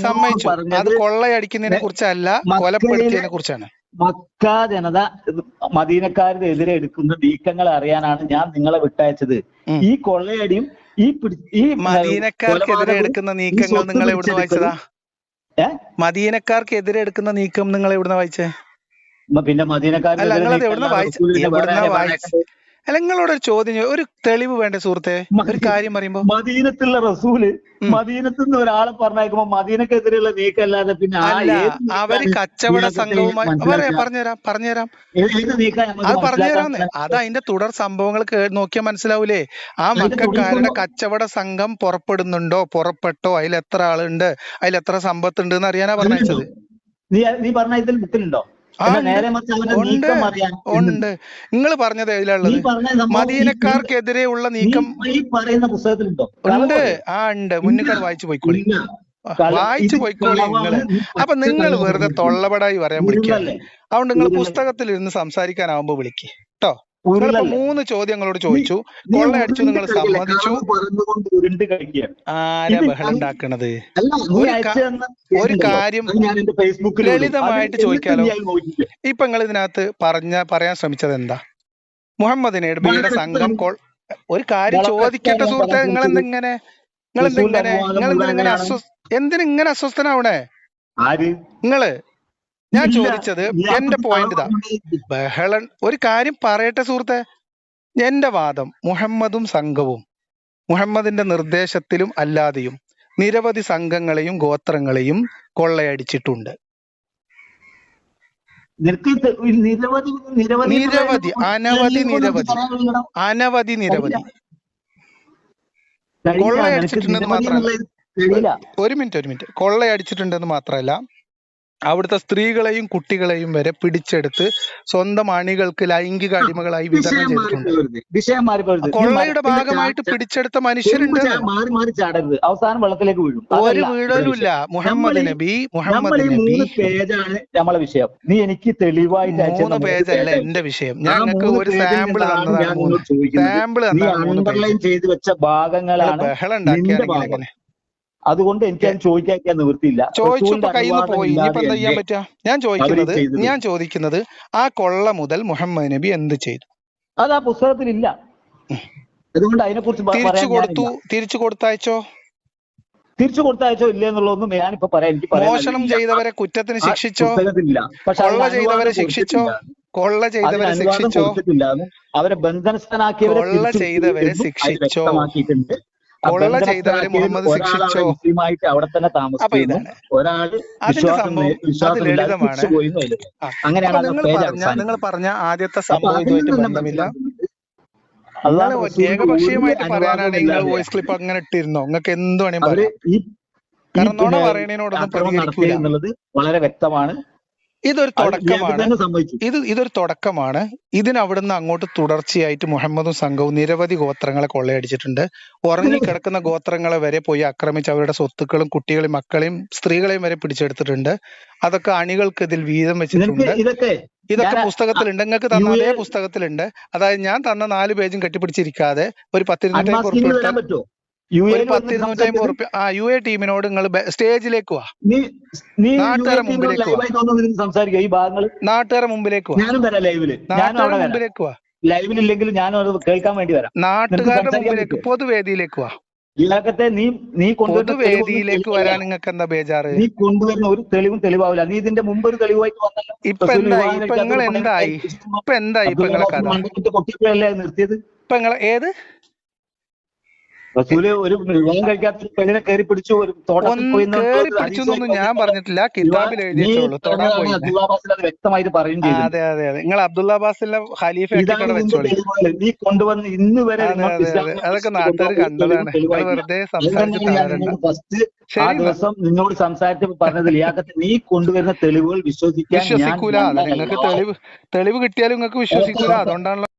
സമ്മതിച്ചു. അത് കൊള്ളയടിക്കുന്നതിനെ കുറിച്ചല്ല, കൊലപ്പെടുത്തിയതിനെ കുറിച്ചാണ്. മക്ക ജനത മദീനക്കാരെതിരെ എടുക്കുന്ന നീക്കങ്ങൾ അറിയാനാണ് ഞാൻ നിങ്ങളെ വിട്ടയച്ചത്. ഈ കൊള്ളയടിയും ഈ മദീനക്കാർക്കെതിരെ എടുക്കുന്ന നീക്കങ്ങൾ നിങ്ങൾ എവിടുന്ന് വായിച്ചതാ? മദീനക്കാർക്കെതിരെ എടുക്കുന്ന നീക്കം നിങ്ങൾ എവിടുന്ന വായിച്ചേ? പിന്നെ നിങ്ങളോടൊരു ചോദ്യം, ഒരു തെളിവ് വേണ്ടേ സുഹൃത്തെ? ഒരു കാര്യം പറയുമ്പോ മദീനത്തുള്ള റസൂല് മദീനത്തിൽ നിന്ന് ഒരാളെ പറഞ്ഞേക്കുമ്പോ മദീനക്കെതിരെയുള്ള നീക്കല്ലാതെ പിന്നെ അവര് കച്ചവട സംഘവുമായി പറഞ്ഞുതരാം അത് പറഞ്ഞുതരാന്ന്. അത് അതിന്റെ തുടർ സംഭവങ്ങൾ നോക്കിയാൽ മനസ്സിലാവൂലേ? ആ മക്കാരുടെ കച്ചവട സംഘം പുറപ്പെട്ടോ, അതിൽ എത്ര ആളുണ്ട്, അതിൽ എത്ര സമ്പത്തുണ്ട് എന്ന് അറിയാനാ പറഞ്ഞത്. നീ പറഞ്ഞ ഇതിൽ ബുക്കിലുണ്ടോ? ഉണ്ട്. നിങ്ങൾ പറഞ്ഞത് ഏതിലുള്ളത്? മദീനക്കാർക്കെതിരെയുള്ള നീക്കം ഈ പറയുന്ന പുസ്തകത്തിലുണ്ടോ? ഉണ്ട്. ഉണ്ട്. മുന്നിൽ വായിച്ചു പോയിക്കോളി. നിങ്ങള്. അപ്പൊ നിങ്ങൾ വെറുതെ തൊള്ളപടായി പറയാൻ വിളിക്കുക. അതുകൊണ്ട് നിങ്ങൾ പുസ്തകത്തിൽ ഇരുന്ന് സംസാരിക്കാനാവുമ്പോ വിളിക്ക് കേട്ടോ. നിങ്ങളിപ്പോ 3 ചോദ്യങ്ങളോട് ചോദിച്ചു, കൊള്ളയടിച്ചു നിങ്ങൾ സമ്മതിച്ചു. ആരാ ബഹളം ഉണ്ടാക്കണത്? ഒരു കാര്യം ലളിതമായിട്ട് ചോദിക്കാലോ. ഇപ്പൊ നിങ്ങൾ ഇതിനകത്ത് പറയാൻ ശ്രമിച്ചത് എന്താ? മുഹമ്മദ് നബിയുടെ സംഘം ഒരു കാര്യം ചോദിക്കട്ടെ സുഹൃത്തെ, നിങ്ങളെന്തിങ്ങനെ എന്തിനിങ്ങനെ അസ്വസ്ഥനാവണേ? നിങ്ങള് ഞാൻ ചോദിച്ചത് എന്റെ പോയിന്റ് ഇതാ. ബഹളം ഒരു കാര്യം പറയട്ടെ സുഹൃത്തെ. എന്റെ വാദം മുഹമ്മദും സംഘവും മുഹമ്മദിന്റെ നിർദ്ദേശത്തിലും അല്ലാതെയും നിരവധി സംഘങ്ങളെയും ഗോത്രങ്ങളെയും കൊള്ളയടിച്ചിട്ടുണ്ട്. നിരവധി അനവധി കൊള്ളയടിച്ചിട്ടുണ്ടെന്ന് മാത്രമല്ല, ഒരു മിനിറ്റ് കൊള്ളയടിച്ചിട്ടുണ്ടെന്ന് മാത്രമല്ല, അവിടുത്തെ സ്ത്രീകളെയും കുട്ടികളെയും വരെ പിടിച്ചെടുത്ത് സ്വന്തം അണികൾക്ക് ലൈംഗിക അടിമകളായി വിതരണം ചെയ്തിട്ടുണ്ട്. കൊള്ളയുടെ ഭാഗമായിട്ട് പിടിച്ചെടുത്ത മനുഷ്യരുണ്ട്. അവസാനം വെള്ളത്തിലേക്ക് വീഴും. ഒരു വീഴലുമില്ല. മുഹമ്മദ് നബി പേജാണ് നമ്മളെ വിഷയം. നീ എനിക്ക് തെളിവായിട്ട് 3 പേജല്ല എന്റെ വിഷയം. ഞങ്ങൾക്ക് ഒരു സാമ്പിൾ തന്നതാണ്. അണ്ടർലൈൻ ചെയ്ത് വെച്ച ഭാഗങ്ങളാണ്. ബഹളം ഉണ്ടാക്കിയാണെങ്കിൽ എങ്ങനെ? അതുകൊണ്ട് എനിക്ക് അത് ചോദിക്കാൻ നിവൃത്തിയില്ല. ചോദിച്ചപ്പോ കയ്യിൽ നിന്ന് പോയി. ഇനിയിപ്പോ എന്താ ചെയ്യാൻ പറ്റുക? ഞാൻ ചോദിക്കുന്നത് ആ കൊള്ള മുതൽ മുഹമ്മദ് നബി എന്ത് ചെയ്തു? അത് ആ പുസ്തകത്തിലില്ല. അതുകൊണ്ട് അതിനെ കുറിച്ച് തിരിച്ചു കൊടുത്തയച്ചോ ഇല്ല എന്നുള്ളതൊന്നും ഞാനിപ്പോ പറയാം. എനിക്ക് മോഷണം ചെയ്തവരെ കുറ്റത്തിന് ശിക്ഷിച്ചോ? കൊള്ള ചെയ്തവരെ ശിക്ഷിച്ചോ? അവരെ ബന്ധനസ്ഥനാക്കിയവരെ കൊള്ള ചെയ്തവരെ ശിക്ഷിച്ചോ? കൊള്ള ചെയ്തവരെ മുഹമ്മദ് ശിക്ഷിച്ചോ? അവിടെ തന്നെ താമസിക്കുന്നു. ഒരാള് ലളിതമാണ്. നിങ്ങൾ പറഞ്ഞ ആദ്യത്തെ സംഭവം ഇതുമായിട്ട് ബന്ധമില്ല. ഏകപക്ഷീയമായിട്ട് പറയാനാണ് നിങ്ങൾ വോയിസ് ക്ലിപ്പ് അങ്ങനെ ഇട്ടിരുന്നോ? നിങ്ങൾക്ക് എന്ത് വേണേലും പറയാം. കാരണം നോണ പറയണതിനോടൊന്നും പ്രതികരിക്കൂല എന്നുള്ളത് വളരെ വ്യക്തമാണ്. ഇതൊരു തുടക്കമാണ്. ഇതിനവിടുന്ന് അങ്ങോട്ട് തുടർച്ചയായിട്ട് മുഹമ്മദും സംഘവും നിരവധി ഗോത്രങ്ങളെ കൊള്ളയടിച്ചിട്ടുണ്ട്. ഉറങ്ങിക്കിടക്കുന്ന ഗോത്രങ്ങളെ വരെ പോയി ആക്രമിച്ച് അവരുടെ സ്വത്തുക്കളും കുട്ടികളെയും മക്കളെയും സ്ത്രീകളെയും വരെ പിടിച്ചെടുത്തിട്ടുണ്ട്. അതൊക്കെ അണികൾക്ക് ഇതിൽ വീതം വെച്ചിട്ടുണ്ട്. ഇതൊക്കെ പുസ്തകത്തിലുണ്ട്. നിങ്ങൾക്ക് തന്ന അതേ പുസ്തകത്തിലുണ്ട്. അതായത് ഞാൻ തന്ന 4 പേജും കെട്ടിപ്പിടിച്ചിരിക്കാതെ ഒരു 10-250 ഉറുപ്പിക യു എ ടീമിനോട് നിങ്ങൾ സ്റ്റേജിലേക്ക് വാ, നാട്ടുകാരെ മുമ്പിലേക്ക് വാ, നാട്ടുകാരെ മുമ്പിലേക്ക് വാ, നാട്ടുകാരുടെ മുമ്പിലേക്ക് വാ, ലൈവിലില്ലെങ്കിൽ ഞാൻ കേൾക്കാൻ വേണ്ടി വരാം. നാട്ടുകാരുടെ മുമ്പിലേക്ക് പൊതുവേദിയിലേക്ക് വാ. പൊതുവേദിയിലേക്ക് വരാൻ നിങ്ങൾക്ക് എന്താ ബേജാറ്? നീ കൊണ്ടുവരുന്ന ഒരു തെളിവാവില്ല. നീ ഇതിന്റെ മുമ്പ് ഒരു തെളിവായിട്ട് വന്നല്ലോ. ഇപ്പൊ എന്തായി? ഇപ്പൊ നിങ്ങൾ എന്തായി? ഇപ്പൊ നിങ്ങളെ കഥ നിർത്തിയത്? ഇപ്പൊ നിങ്ങളെ ഏത് ഒരു വിവാഹം കഴിക്കാത്ത പെണ്ണിനെ കയറി പിടിച്ചു, ഒരു പിടിച്ചൊന്നും ഞാൻ പറഞ്ഞിട്ടില്ല. കിതാബിൽ എഴുതിയിട്ടുള്ളൂ. വ്യക്തമായിട്ട് പറയും ചെയ്തു. അതെ. നിങ്ങൾ അബ്ദുള്ള അബ്ബാസിലെ ഖലീഫ വെച്ചോളി. നീ കൊണ്ടുവന്ന് ഇന്ന് വരെ അതൊക്കെ നാട്ടുകാർ കണ്ടതാണ്. വെറുതെ ഫസ്റ്റ് ആ ദിവസം നിന്നോട് സംസാരിച്ചപ്പോൾ പറഞ്ഞത് ലിയാഖത്ത് നീ കൊണ്ടുവരുന്ന തെളിവുകൾ വിശ്വസിക്കൂല. നിങ്ങൾക്ക് തെളിവ് കിട്ടിയാലും നിങ്ങൾക്ക് വിശ്വസിക്കൂല. അതുകൊണ്ടാണല്ലോ